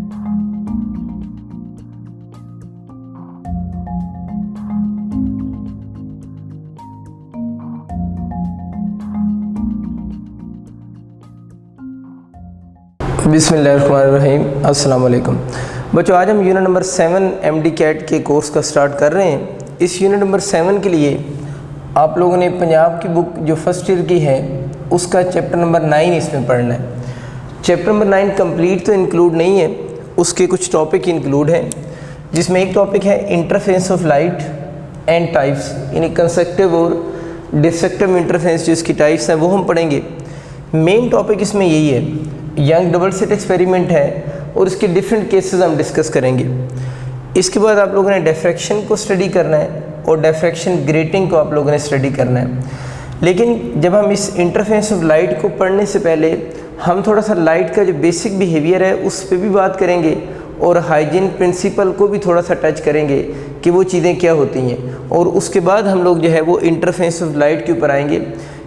बिस्मिल्लाहिर्रहमानिर्रहीम। अस्सलाम वालेकुम बच्चों, आज हम यूनिट नंबर 7 MD कैट के कोर्स का स्टार्ट कर रहे हैं। इस यूनिट नंबर 7 के लिए आप लोगों ने पंजाब की बुक जो फर्स्ट ईयर की है उसका चैप्टर नंबर 9 इसमें पढ़ना है। चैप्टर नंबर 9 कंप्लीट तो इंक्लूड नहीं है, उसके कुछ टॉपिक इंक्लूड हैं, जिसमें एक टॉपिक है interference of light and types, यानी कंस्ट्रक्टिव और डिस्ट्रक्टिव इंटरफेरेंस जो इसकी टाइप्स हैं वो हम पढ़ेंगे। मेन टॉपिक इसमें यही है, यंग डबल स्लिट एक्सपेरिमेंट है और इसके डिफरेंट केसेस हम डिस्कस करेंगे। इसके बाद आप लोगों ने डिफ्रैक्शन को स्टडी करना है और डिफ्रैक्शन ग्रेटिंग को आप लोगों ने स्टडी करना है। लेकिन जब हम इस इंटरफेरेंस ऑफ लाइट को पढ़ने से पहले हम थोड़ा सा लाइट का जो बेसिक बिहेवियर है उस पर भी बात करेंगे और हाइजीन प्रिंसिपल को भी थोड़ा सा टच करेंगे कि वो चीज़ें क्या होती हैं, और उसके बाद हम लोग जो है वो इंटरफेरेंस ऑफ लाइट के ऊपर आएंगे,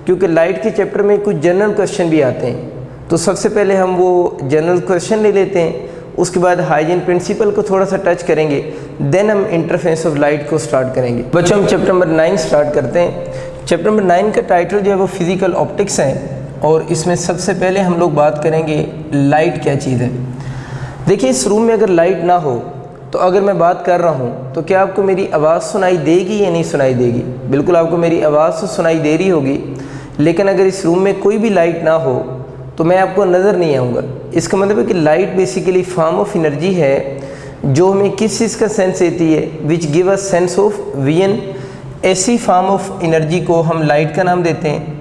क्योंकि लाइट के चैप्टर में कुछ जनरल क्वेश्चन भी आते हैं। तो सबसे पहले हम वो जनरल क्वेश्चन ले लेते हैं, उसके बाद हाइजीन प्रिंसिपल को थोड़ा सा टच करेंगे, देन हम इंटरफेरेंस ऑफ लाइट को स्टार्ट करेंगे। बच्चों, हम चैप्टर नंबर 9 स्टार्ट करते हैं। चैप्टर नंबर 9 का टाइटल जो है वो फिजिकल ऑप्टिक्स है, और इसमें सबसे पहले हम लोग बात करेंगे लाइट क्या चीज़ है। देखिए, इस रूम में अगर लाइट ना हो तो अगर मैं बात कर रहा हूँ तो क्या आपको मेरी आवाज़ सुनाई देगी या नहीं सुनाई देगी? बिल्कुल आपको मेरी आवाज़ तो सुनाई दे रही होगी, लेकिन अगर इस रूम में कोई भी लाइट ना हो तो मैं आपको नज़र नहीं आऊँगा। इसका मतलब है कि light basically form of energy है जो हमें किस चीज़ का सेंस देती है, which give us sense of vision. ऐसी फॉर्म ऑफ एनर्जी को हम लाइट का नाम देते हैं।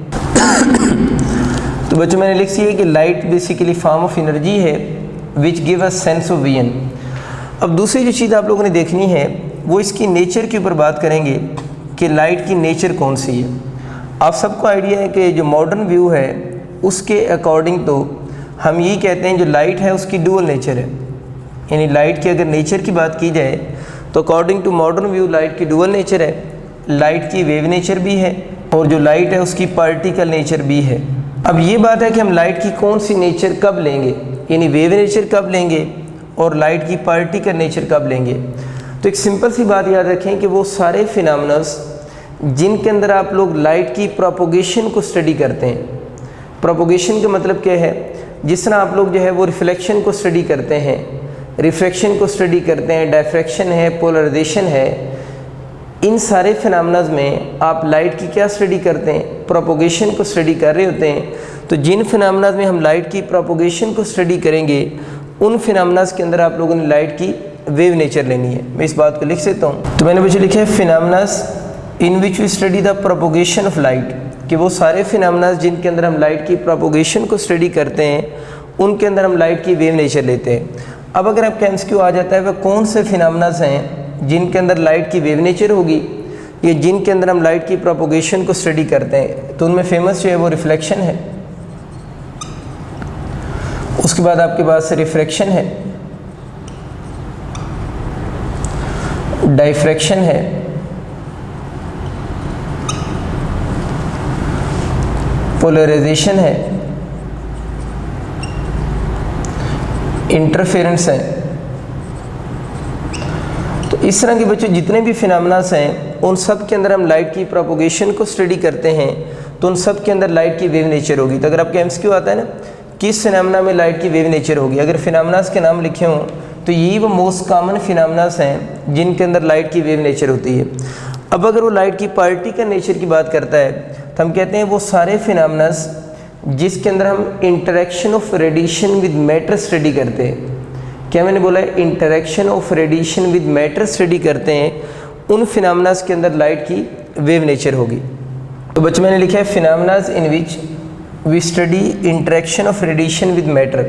तो बच्चों, मैंने लिख दिया है कि light basically form of energy है which give us sense of vision. अब दूसरी जो चीज़ आप लोगों ने देखनी है वो इसकी नेचर के ऊपर बात करेंगे कि लाइट की नेचर कौन सी है। आप सबको आइडिया है कि जो मॉडर्न व्यू है उसके अकॉर्डिंग तो हम यही कहते हैं जो लाइट है उसकी डुअल नेचर है, यानी लाइट की अगर नेचर की बात की जाए तो according to modern view light की डुअल नेचर है। लाइट की वेव नेचर भी है और जो लाइट है उसकी पार्टिकल नेचर भी है। अब ये बात है कि हम लाइट की कौन सी नेचर कब लेंगे, यानी वेव नेचर कब लेंगे और लाइट की पार्टिकल नेचर कब लेंगे। तो एक सिंपल सी बात याद रखें कि वो सारे फिनोमेनस जिनके अंदर आप लोग लाइट की प्रोपोगेशन को स्टडी करते हैं। प्रोपोगेशन का मतलब क्या है? जिस तरह आप लोग जो है वो रिफ्लेक्शन को स्टडी करते हैं, रिफ्रैक्शन को स्टडी करते हैं, डायफ्रैक्शन है, पोलराइजेशन है, इन सारे फिनोमेनस में आप लाइट की क्या स्टडी करते हैं? प्रोपोगेशन को स्टडी कर रहे होते हैं। तो जिन फिनोमेनस में हम लाइट की प्रोपोगेशन को स्टडी करेंगे उन फिनोमेनस के अंदर आप लोगों ने लाइट की वेव नेचर लेनी है। मैं इस बात को लिख सकता हूँ। तो मैंने मुझे लिखा है phenomenons in which we study the propagation of light, कि वो सारे फिनोमेनस जिनके अंदर हम लाइट की प्रोपोगेशन को स्टडी करते हैं उनके अंदर हम लाइट की वेव नेचर लेते हैं। अब अगर आपका MCQ आ जाता है वह कौन से फिनोमेनस हैं जिनके अंदर लाइट की वेव नेचर होगी या जिनके अंदर हम लाइट की प्रोपोगेशन को स्टडी करते हैं, तो उनमें फेमस जो है वो रिफ्लेक्शन है, उसके बाद आपके पास रिफ्रैक्शन है, डायफ्रैक्शन है, पोलराइजेशन है, इंटरफेरेंस है। तो इस तरह के बच्चों जितने भी फिनोमेनस हैं उन सब के अंदर हम लाइट की प्रोपोगेशन को स्टडी करते हैं, तो उन सब के अंदर लाइट की वेव नेचर होगी। तो अगर आपका MCQ आता है ना, किस फिनोमेना में लाइट की वेव नेचर होगी, अगर फिनोमेनस के नाम लिखे हों तो यही वो मोस्ट कॉमन फिनोमेनस हैं जिनके अंदर लाइट की वेव नेचर होती है। अब अगर वो लाइट की पार्टिकल नेचर की बात करता है तो हम कहते हैं वो सारे फिनोमेनस जिसके अंदर हम interaction of radiation with matter study करते हैं। क्या मैंने बोला है? Interaction of radiation with matter study करते हैं, उन फिनोमेनस के अंदर लाइट की वेव नेचर होगी। तो बच्चों मैंने लिखा है phenomenons in which we study interaction of radiation with matter,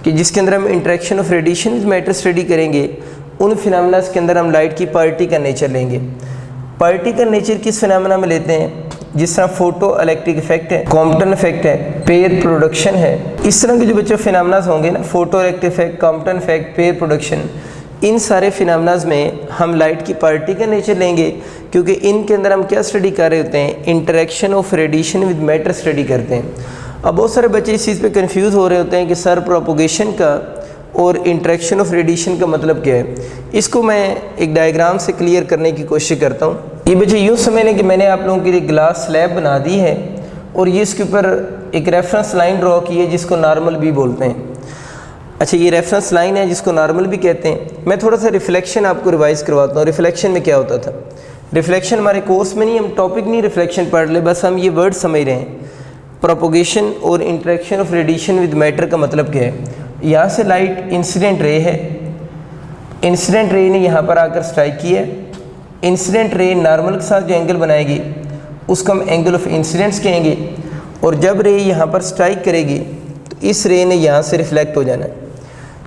कि जिसके अंदर हम interaction of radiation with matter study करेंगे उन फिनोमेनस के अंदर हम लाइट की पार्टिकल नेचर लेंगे। पार्टिकल नेचर किस फिनोमेना में लेते हैं? जिस तरह फोटो इलेक्ट्रिक इफेक्ट है, कॉम्पटन इफेक्ट है, पेयर प्रोडक्शन है, इस तरह के जो बच्चों फिनोमेनास होंगे ना, photo electric effect, Compton effect, pair production, इन सारे फिनोमेनास में हम लाइट की पार्टिकल नेचर लेंगे, क्योंकि इनके अंदर हम क्या स्टडी कर रहे होते हैं? Interaction of radiation with matter study करते हैं। अब बहुत सारे बच्चे इस चीज़ पे कंफ्यूज हो रहे होते हैं कि सर प्रोपोगेशन का और इंटरेक्शन ऑफ रेडिएशन का मतलब क्या है, इसको मैं एक डायग्राम से क्लियर करने की कोशिश करता हूँ। ये बच्चे यूँ समझ लें कि मैंने आप लोगों के लिए ग्लास स्लैब बना दी है और ये इसके ऊपर एक रेफरेंस लाइन ड्रॉ की है जिसको नॉर्मल भी बोलते हैं। अच्छा, ये रेफरेंस लाइन है जिसको नॉर्मल भी कहते हैं। मैं थोड़ा सा रिफ्लेक्शन आपको रिवाइज़ करवाता हूँ। रिफ्लेक्शन में क्या होता था, रिफ्लेक्शन हमारे कोर्स में नहीं, हम टॉपिक नहीं रिफ्लेक्शन पढ़ ले, बस हम ये वर्ड समझ रहे हैं। प्रोपोगेशन और interaction of radiation with matter का मतलब क्या है, यहाँ से लाइट इंसिडेंट रे है, इंसिडेंट रे ने यहाँ पर आकर स्ट्राइक किया है। इंसिडेंट रे नॉर्मल के साथ जो एंगल बनाएगी उसको हम एंगल ऑफ इंसिडेंस कहेंगे, और जब रे यहाँ पर स्ट्राइक करेगी तो इस रे ने यहाँ से रिफ्लेक्ट हो जाना है।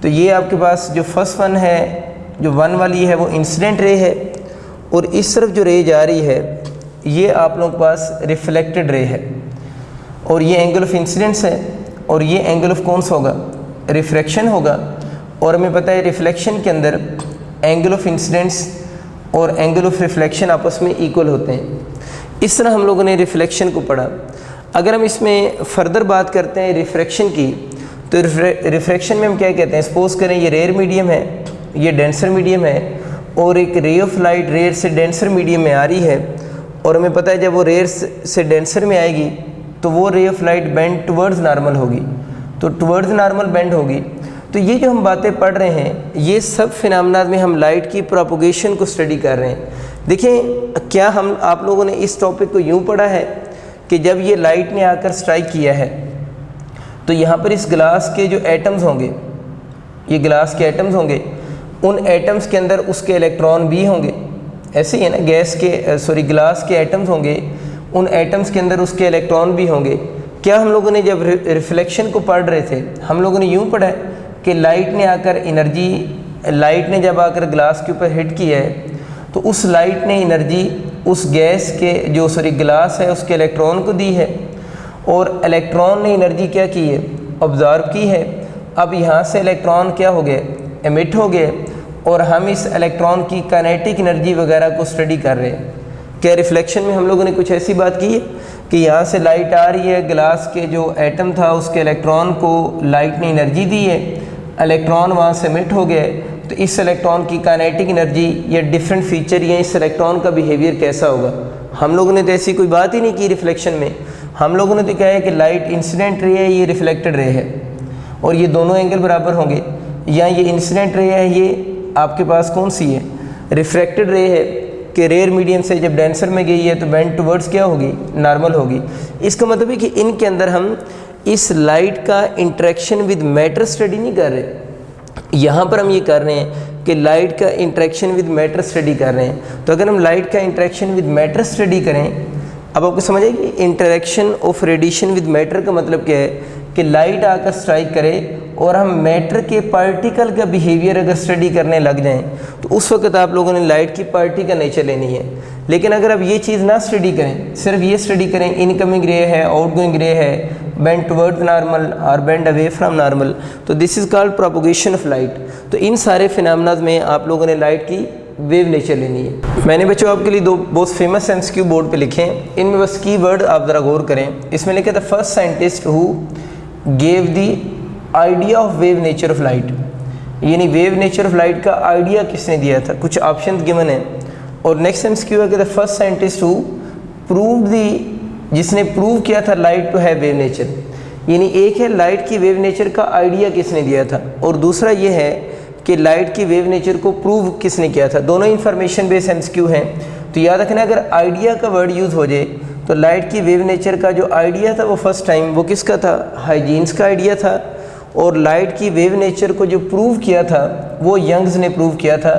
तो ये आपके पास जो फर्स्ट वन है, जो वन वाली है, वो इंसिडेंट रे है, और इस तरफ जो रे जा रही है ये आप लोगों के पास रिफ्लेक्टेड रे है, और ये एंगल ऑफ इंसिडेंस है, और ये एंगल ऑफ कौन सा होगा, रिफ्रैक्शन होगा। और हमें पता है रिफ्लेक्शन के अंदर एंगल ऑफ इंसिडेंस और एंगल ऑफ रिफ्लेक्शन आपस में इक्वल होते हैं। इस तरह हम लोगों ने रिफ्लेक्शन को पढ़ा। अगर हम इसमें फर्दर बात करते हैं रिफ्रैक्शन की, तो रिफ्रैक्शन में हम क्या कहते हैं, सपोज करें ये रेयर मीडियम है, ये डेंसर मीडियम है, और एक रे ऑफ लाइट रेयर से डेंसर मीडियम में आ रही है, और हमें पता है जब वो रेयर से डेंसर में आएगी तो वो ray of light bend towards normal होगी, तो टुवर्ड्स नॉर्मल बेंड होगी। तो ये जो हम बातें पढ़ रहे हैं, ये सब फिनोमेना में हम लाइट की प्रोपोगेशन को स्टडी कर रहे हैं। देखें, क्या हम आप लोगों ने इस टॉपिक को यूँ पढ़ा है कि जब ये लाइट ने आकर स्ट्राइक किया है तो यहाँ पर इस ग्लास के जो एटम्स होंगे, ये ग्लास के एटम्स होंगे, उन एटम्स के अंदर उसके इलेक्ट्रॉन भी होंगे। ऐसे ही है ना, ग्लास के एटम्स होंगे, उन एटम्स के अंदर उसके इलेक्ट्रॉन भी होंगे। क्या हम लोगों ने जब रिफ्लेक्शन को पढ़ रहे थे, हम लोगों ने यूँ पढ़ा है कि लाइट ने जब आकर ग्लास के ऊपर हिट किया है तो उस लाइट ने एनर्जी उस गैस के जो ग्लास है उसके इलेक्ट्रॉन को दी है, और इलेक्ट्रॉन ने एनर्जी क्या की है, ऑब्जर्व की है। अब यहाँ से इलेक्ट्रॉन क्या हो गए, एमिट हो गए, और हम इस इलेक्ट्रॉन की काइनेटिक एनर्जी वगैरह को स्टडी कर रहे हैं। क्या रिफ्लेक्शन में हम लोगों ने कुछ ऐसी बात की है कि यहाँ से लाइट आ रही है, ग्लास के जो एटम था उसके इलेक्ट्रॉन को लाइट ने एनर्जी दी है, इलेक्ट्रॉन वहाँ से एमिट हो गए, तो इस इलेक्ट्रॉन की काइनेटिक एनर्जी या डिफरेंट फीचर या इस इलेक्ट्रॉन का बिहेवियर कैसा होगा। हम लोगों ने तो ऐसी कोई बात ही नहीं की रिफ्लेक्शन में। हम लोगों ने तो कहा है कि लाइट इंसिडेंट रे है, ये रिफ्लेक्टेड रे है, और ये दोनों एंगल बराबर होंगे, या ये इंसिडेंट रे है, ये आपके पास कौन सी है, रिफ्रैक्टेड रे है, कि रेयर मीडियम से जब डेंसर में गई है तो बेंड टुवर्ड्स क्या होगी, नॉर्मल होगी। इसका मतलब है कि इनके अंदर हम इस लाइट का इंटरेक्शन विद मैटर स्टडी नहीं कर रहे, यहाँ पर हम ये कर रहे हैं कि लाइट का इंटरेक्शन विद मैटर स्टडी कर रहे हैं। तो अगर हम लाइट का इंटरेक्शन विद मैटर स्टडी करें, अब आपको समझ आएगी interaction of radiation with matter का मतलब क्या है, कि लाइट आकर स्ट्राइक करे और हम मैटर के पार्टिकल का बिहेवियर अगर स्टडी करने लग जाएं तो उस वक्त आप लोगों ने लाइट की पार्टी का नेचर लेनी है। लेकिन अगर आप ये चीज़ ना स्टडी करें, सिर्फ ये स्टडी करें इनकमिंग रे है, आउटगोइंग रे है, बेंड टुवर्ड्स नॉर्मल और बेंड अवे फ्रॉम नॉर्मल, तो this is called propagation of light. तो इन सारे फिनोमेना में आप लोगों ने लाइट की वेव नेचर लेनी है। मैंने बच्चों आपके लिए दो बहुत फेमस एमसीक्यू बोर्ड पे लिखे हैं, इनमें बस की वर्ड आप ज़रा गौर करें। इसमें लिखा था first scientist who gave the idea of wave nature of light, यानी वेव नेचर ऑफ लाइट का आइडिया किसने दिया था, कुछ ऑप्शन गिवन है। और नेक्स्ट एमसीक्यू है कि the first scientist who proved the, जिसने प्रूव किया था light to have wave nature, यानी एक है लाइट की वेव नेचर का आइडिया किसने दिया था, और दूसरा ये है कि लाइट की वेव नेचर को प्रूव किसने किया था। दोनों इंफॉर्मेशन बेस्ड एमसीक्यू हैं। तो याद रखना अगर आइडिया का वर्ड यूज़ हो जाए तो लाइट की वेव नेचर का जो आइडिया था वो फर्स्ट टाइम वो किसका था, हाइजीन्स का आइडिया था, और लाइट की वेव नेचर को जो प्रूव किया था वो यंग्स ने प्रूव किया था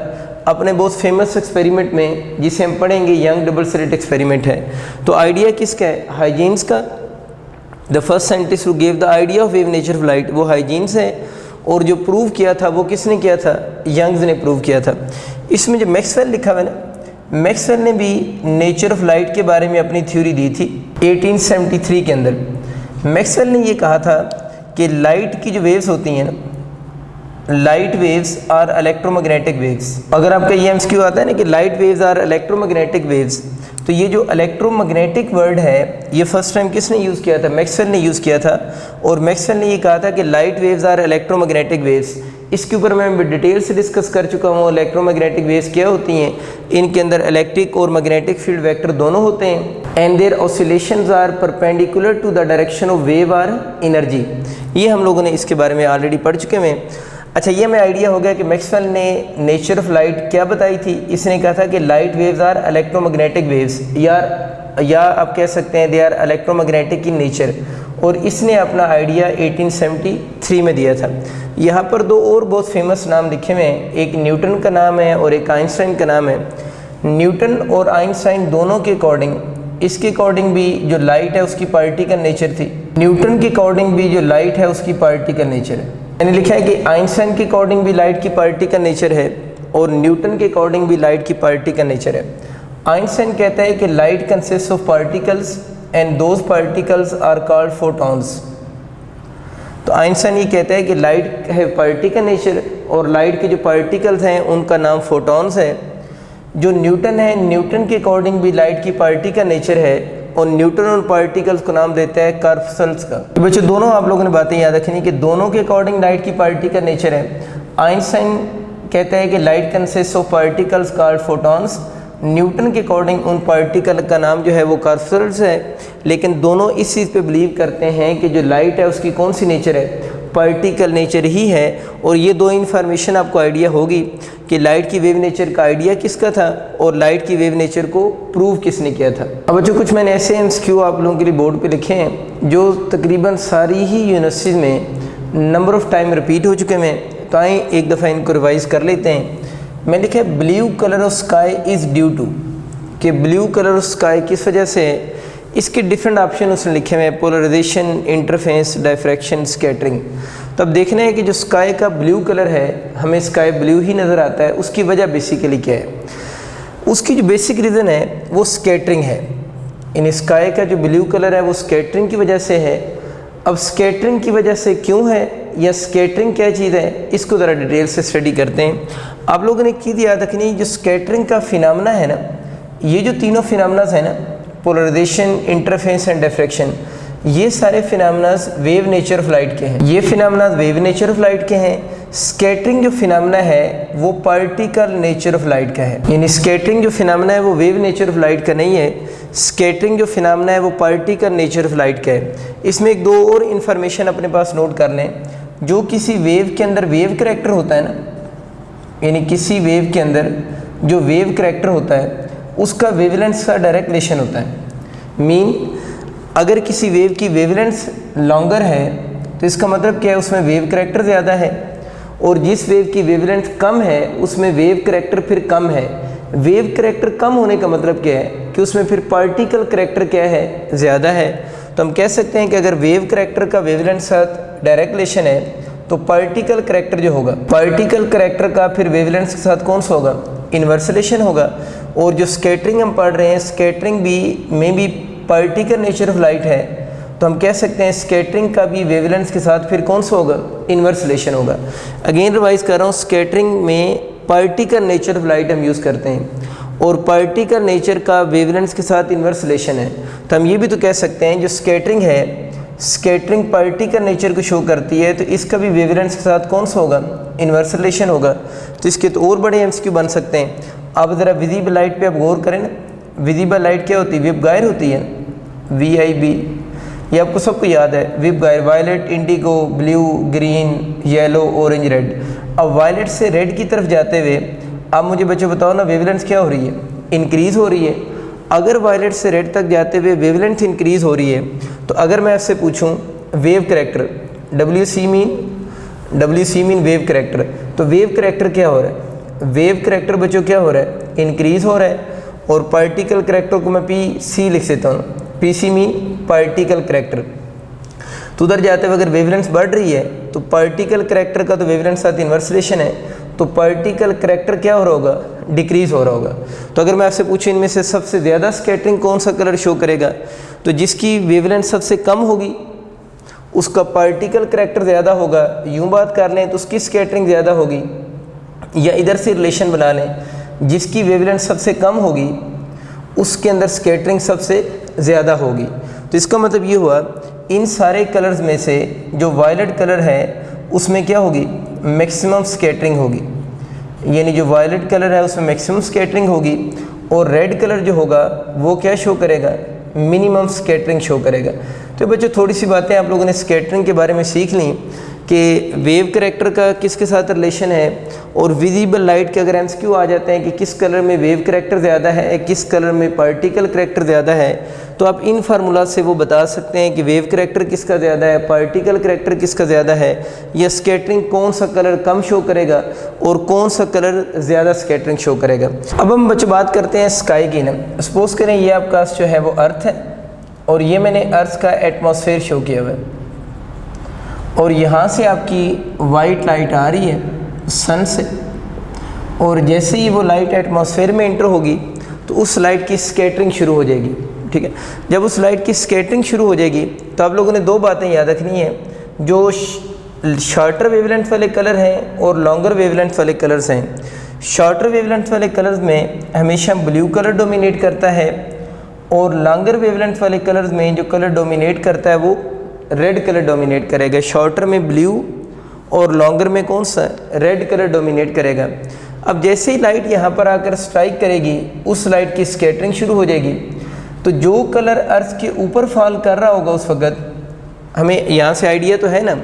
अपने बहुत फेमस एक्सपेरिमेंट में, जिसे हम पढ़ेंगे, यंग डबल स्लिट एक्सपेरिमेंट है। तो आइडिया किसका है, हाइजीन्स का। The first scientist who gave the idea of wave nature of light वो हाइजीन्स है, और जो प्रूव किया था वो किसने किया था, यंग्स ने प्रूव किया था। इसमें जो मैक्सवेल लिखा हुआ है ना, मैक्सवेल ने भी नेचर ऑफ लाइट के बारे में अपनी थ्योरी दी थी 1873 के अंदर। मैक्सवेल ने ये कहा था कि लाइट की जो वेव्स होती हैं ना, light waves are electromagnetic waves. अगर आपका ये एमसीक्यू आता है ना कि light waves are electromagnetic waves, तो ये जो इलेक्ट्रोमैग्नेटिक वर्ड है ये फर्स्ट टाइम किसने यूज़ किया था, मैक्सवेल ने यूज़ किया था। और मैक्सवेल ने ये कहा था कि light waves are electromagnetic waves, इसके ऊपर मैं डिटेल से डिस्कस कर चुका हूँ। इलेक्ट्रोमैग्नेटिक वेव्स क्या होती हैं, इनके अंदर इलेक्ट्रिक और मैग्नेटिक फील्ड वेक्टर दोनों होते हैं। And their oscillations are perpendicular to the direction of wave or energy. ये हम लोगों ने इसके बारे में ऑलरेडी पढ़ चुके हैं। अच्छा, ये हमें आइडिया हो गया कि मैक्सवेल ने नेचर ऑफ लाइट क्या बताई थी। इसने कहा था कि light waves are electromagnetic waves, या आप कह सकते हैं they are electromagnetic in nature. और इसने अपना आइडिया 1873 में दिया था। यहाँ पर दो और बहुत फेमस नाम लिखे हुए हैं, एक न्यूटन का नाम है और एक आइंस्टाइन का नाम है। न्यूटन और आइंस्टाइन दोनों के अकॉर्डिंग, इसके अकॉर्डिंग भी जो लाइट है उसकी पार्टिकल नेचर थी, न्यूटन के अकॉर्डिंग भी जो लाइट है उसकी पार्टिकल नेचर है। मैंने लिखा है कि आइंस्टाइन के अकॉर्डिंग भी लाइट की पार्टिकल नेचर है और न्यूटन के अकॉर्डिंग भी लाइट की पार्टिकल नेचर है। आइंस्टाइन कहता है कि light consist of particles and those particles are called photons. तो आइंस्टाइन ये कहता है कि लाइट है पार्टिकल नेचर और लाइट के जो पार्टिकल्स हैं उनका नाम फोटॉन्स है। जो न्यूटन है, न्यूटन के अकॉर्डिंग भी लाइट की पार्टिकल नेचर है और न्यूटन उन पार्टिकल्स को नाम देता है कर्पसल्स का। तो बच्चों दोनों आप लोगों ने बातें याद रखनी कि दोनों के अकॉर्डिंग लाइट की पार्टिकल नेचर है। आइंस्टाइन कहता है कि light consist of particles called photons, Newton के अकॉर्डिंग उन पार्टिकल का नाम जो है वो कर्पसल्स है। लेकिन दोनों इस चीज़ पे बिलीव करते हैं कि जो लाइट है उसकी कौन सी नेचर है, पार्टिकल नेचर ही है। और ये दो इन्फॉर्मेशन आपको आइडिया होगी कि लाइट की वेव नेचर का आइडिया किसका था और लाइट की वेव नेचर को प्रूव किसने किया था। अब बच्चों कुछ मैंने ऐसे MCQ आप लोगों के लिए बोर्ड पे लिखे हैं जो तकरीबन सारी ही यूनिवर्सिटीज़ में नंबर ऑफ टाइम रिपीट हो चुके हैं। तो आए एक दफ़ा इनको रिवाइज कर लेते हैं। मैं लिखा है blue colour of sky is due to, कि ब्लू कलर ऑफ स्काई किस वजह से है। इसके डिफरेंट ऑप्शन उसने लिखे हुए हैं, पोलराइजेशन, इंटरफेरेंस, डायफ्रैक्शन, स्कैटरिंग। तो अब देखना है कि जो स्काई का ब्लू कलर है, हमें स्काई ब्लू ही नज़र आता है, उसकी वजह बेसिकली क्या है। उसकी जो बेसिक रीज़न है वो स्कैटरिंग है। इन स्काई का जो ब्लू कलर है वो स्कैटरिंग की वजह से है। अब स्कैटरिंग की वजह से क्यों है या स्कैटरिंग क्या चीज़ है, इसको ज़रा डिटेल से स्टडी करते हैं। आप लोगों ने की याद रखनी, जो स्कैटरिंग का फिनोमेना है ना, ये जो तीनों फिनोमेनास है ना, पोलराइजेशन, इंटरफेरेंस एंड डिफ्रैक्शन, ये सारे फिनोमेनास वेव नेचर ऑफ लाइट के हैं। ये फिनोमेनास वेव नेचर ऑफ लाइट के हैं। स्कैटरिंग जो फिनोमेना है वो पार्टिकल नेचर ऑफ लाइट का है। यानी स्कैटरिंग जो फिनोमेना है वो वेव नेचर ऑफ लाइट का नहीं है, स्कैटरिंग जो फिनोमेना है वो पार्टिकल नेचर ऑफ लाइट का है। इसमें एक दो और इन्फॉर्मेशन अपने पास नोट कर लें। जो किसी वेव के अंदर वेव करैक्टर होता है ना, यानी किसी वेव के अंदर जो वेव करैक्टर होता है उसका वेवलेंथ का डायरेक्ट रिलेशन होता है। मीन अगर किसी वेव की वेवलेंथ लॉन्गर है तो इसका मतलब क्या है, उसमें वेव करैक्टर ज़्यादा है। और जिस वेव की वेवलेंथ कम है उसमें वेव करैक्टर फिर कम है। वेव करैक्टर कम होने का मतलब क्या है कि उसमें फिर पार्टिकल करैक्टर क्या है, ज़्यादा है। तो हम कह सकते हैं कि अगर वेव करैक्टर का वेवलेंथ साथ डायरेक्ट रिलेशन है तो पार्टिकल करैक्टर जो होगा, पार्टिकल करैक्टर का फिर वेवलेंथ के साथ कौन सा होगा, इन्वर्स रिलेशन होगा। और जो स्कैटरिंग हम पढ़ रहे हैं, स्कैटरिंग में भी पार्टिकल नेचर ऑफ लाइट है, तो हम कह सकते हैं स्कैटरिंग का भी वेवलेंथ के साथ फिर कौन सा होगा, इन्वर्स रिलेशन होगा। अगेन रिवाइज कर रहा हूँ, स्कैटरिंग में पार्टिकल नेचर ऑफ लाइट हम यूज़ करते हैं और पार्टिकल नेचर का वेवलेंथ के साथ इन्वर्स रिलेशन है। तो हम ये भी तो कह सकते हैं जो स्कैटरिंग है, स्कैटरिंग पार्टिकल नेचर को शो करती है, तो इसका भी वेवलेंथ के साथ कौन सा होगा, इन्वर्स रिलेशन होगा। तो इसके तो और बड़े MCQ बन सकते हैं। आप ज़रा विजिबल लाइट पे आप गौर करें ना, विजिबल लाइट क्या होती है, वेव गायर होती है, VIB, ये आपको सबको याद है। वेव गायर, violet, indigo, blue, green, yellow, orange, red. अब वायलेट से रेड की तरफ जाते हुए आप मुझे बच्चों बताओ ना, वेवलेंथ क्या हो रही है, इंक्रीज़ हो रही है। अगर वायलेट से रेड तक जाते हुए वेवलेंथ इंक्रीज़ हो रही है, तो अगर मैं आपसे पूछूं wave character, WC mean wave character, तो वेव करैक्टर क्या हो रहा है, वेव करैक्टर बच्चों क्या हो रहा है, इंक्रीज़ हो रहा है। और पार्टिकल करैक्टर को मैं PC लिख देता हूँ, PC मीन पार्टिकल करैक्टर। तो उधर जाते हुए अगर वेवलेंथ बढ़ रही है तो पार्टिकल करैक्टर का तो वेवलेंथ साथ इन्वर्स रिलेशन है, तो पार्टिकल करैक्टर क्या हो रहा होगा, डिक्रीज़ हो रहा होगा। तो अगर मैं आपसे पूछूं इनमें से सबसे ज़्यादा स्कैटरिंग कौन सा कलर शो करेगा, तो जिसकी वेवलेंथ सबसे कम होगी उसका पार्टिकल करैक्टर ज़्यादा होगा। यूँ बात कर लें तो उसकी स्कैटरिंग ज़्यादा होगी, या इधर से रिलेशन बना लें, जिसकी वेवलेंथ सबसे कम होगी उसके अंदर स्कैटरिंग सबसे ज़्यादा होगी। तो इसका मतलब ये हुआ इन सारे कलर्स में से जो वायलेट कलर है उसमें क्या होगी, मैक्सिमम स्कैटरिंग होगी, यानी जो वायलेट कलर है उसमें मैक्सिमम स्कैटरिंग होगी, और रेड कलर जो होगा वो क्या शो करेगा, मिनिमम स्कैटरिंग शो करेगा। तो बच्चों थोड़ी सी बातें आप लोगों ने स्कैटरिंग के बारे में सीख ली कि वेव करैक्टर का किसके साथ रिलेशन है, और विजिबल लाइट के अगर एमसीक्यू आ जाते हैं कि किस कलर में वेव करैक्टर ज़्यादा है, किस कलर में पार्टिकल करैक्टर ज़्यादा है, तो आप इन फार्मूला से वो बता सकते हैं कि वेव करैक्टर किसका ज़्यादा है, पार्टिकल करैक्टर किसका ज़्यादा है, या स्कैटरिंग कौन सा कलर कम शो करेगा और कौन सा कलर ज़्यादा स्कैटरिंग शो करेगा। अब हम बच्चों बात करते हैं स्काई की ना। सपोज करें ये आपका जो है वो अर्थ है, और ये मैंने अर्थ का एटमॉस्फेयर शो किया हुआ है, और यहाँ से आपकी वाइट लाइट आ रही है सन से, और जैसे ही वो लाइट एटमॉस्फेयर में एंटर होगी तो उस लाइट की स्कैटरिंग शुरू हो जाएगी। ठीक है, जब उस लाइट की स्कैटरिंग शुरू हो जाएगी तो आप लोगों ने दो बातें याद रखनी है, जो शॉर्टर वेवलेंथ वाले कलर हैं और लॉन्गर वेवलेंथ वाले कलर्स हैं। शॉर्टर वेवलेंथ वाले कलर्स में हमेशा ब्लू कलर डोमिनेट करता है, और लॉन्गर वेवलेंथ वाले कलर्स में जो कलर डोमिनेट करता है वो रेड कलर डोमिनेट करेगा। शॉर्टर में ब्लू और लॉन्गर में कौन सा, रेड कलर डोमिनेट करेगा। अब जैसे ही लाइट यहाँ पर आकर स्ट्राइक करेगी उस लाइट की स्कैटरिंग शुरू हो जाएगी। तो जो कलर अर्थ के ऊपर फॉल कर रहा होगा उस वक्त, हमें यहाँ से आइडिया तो है ना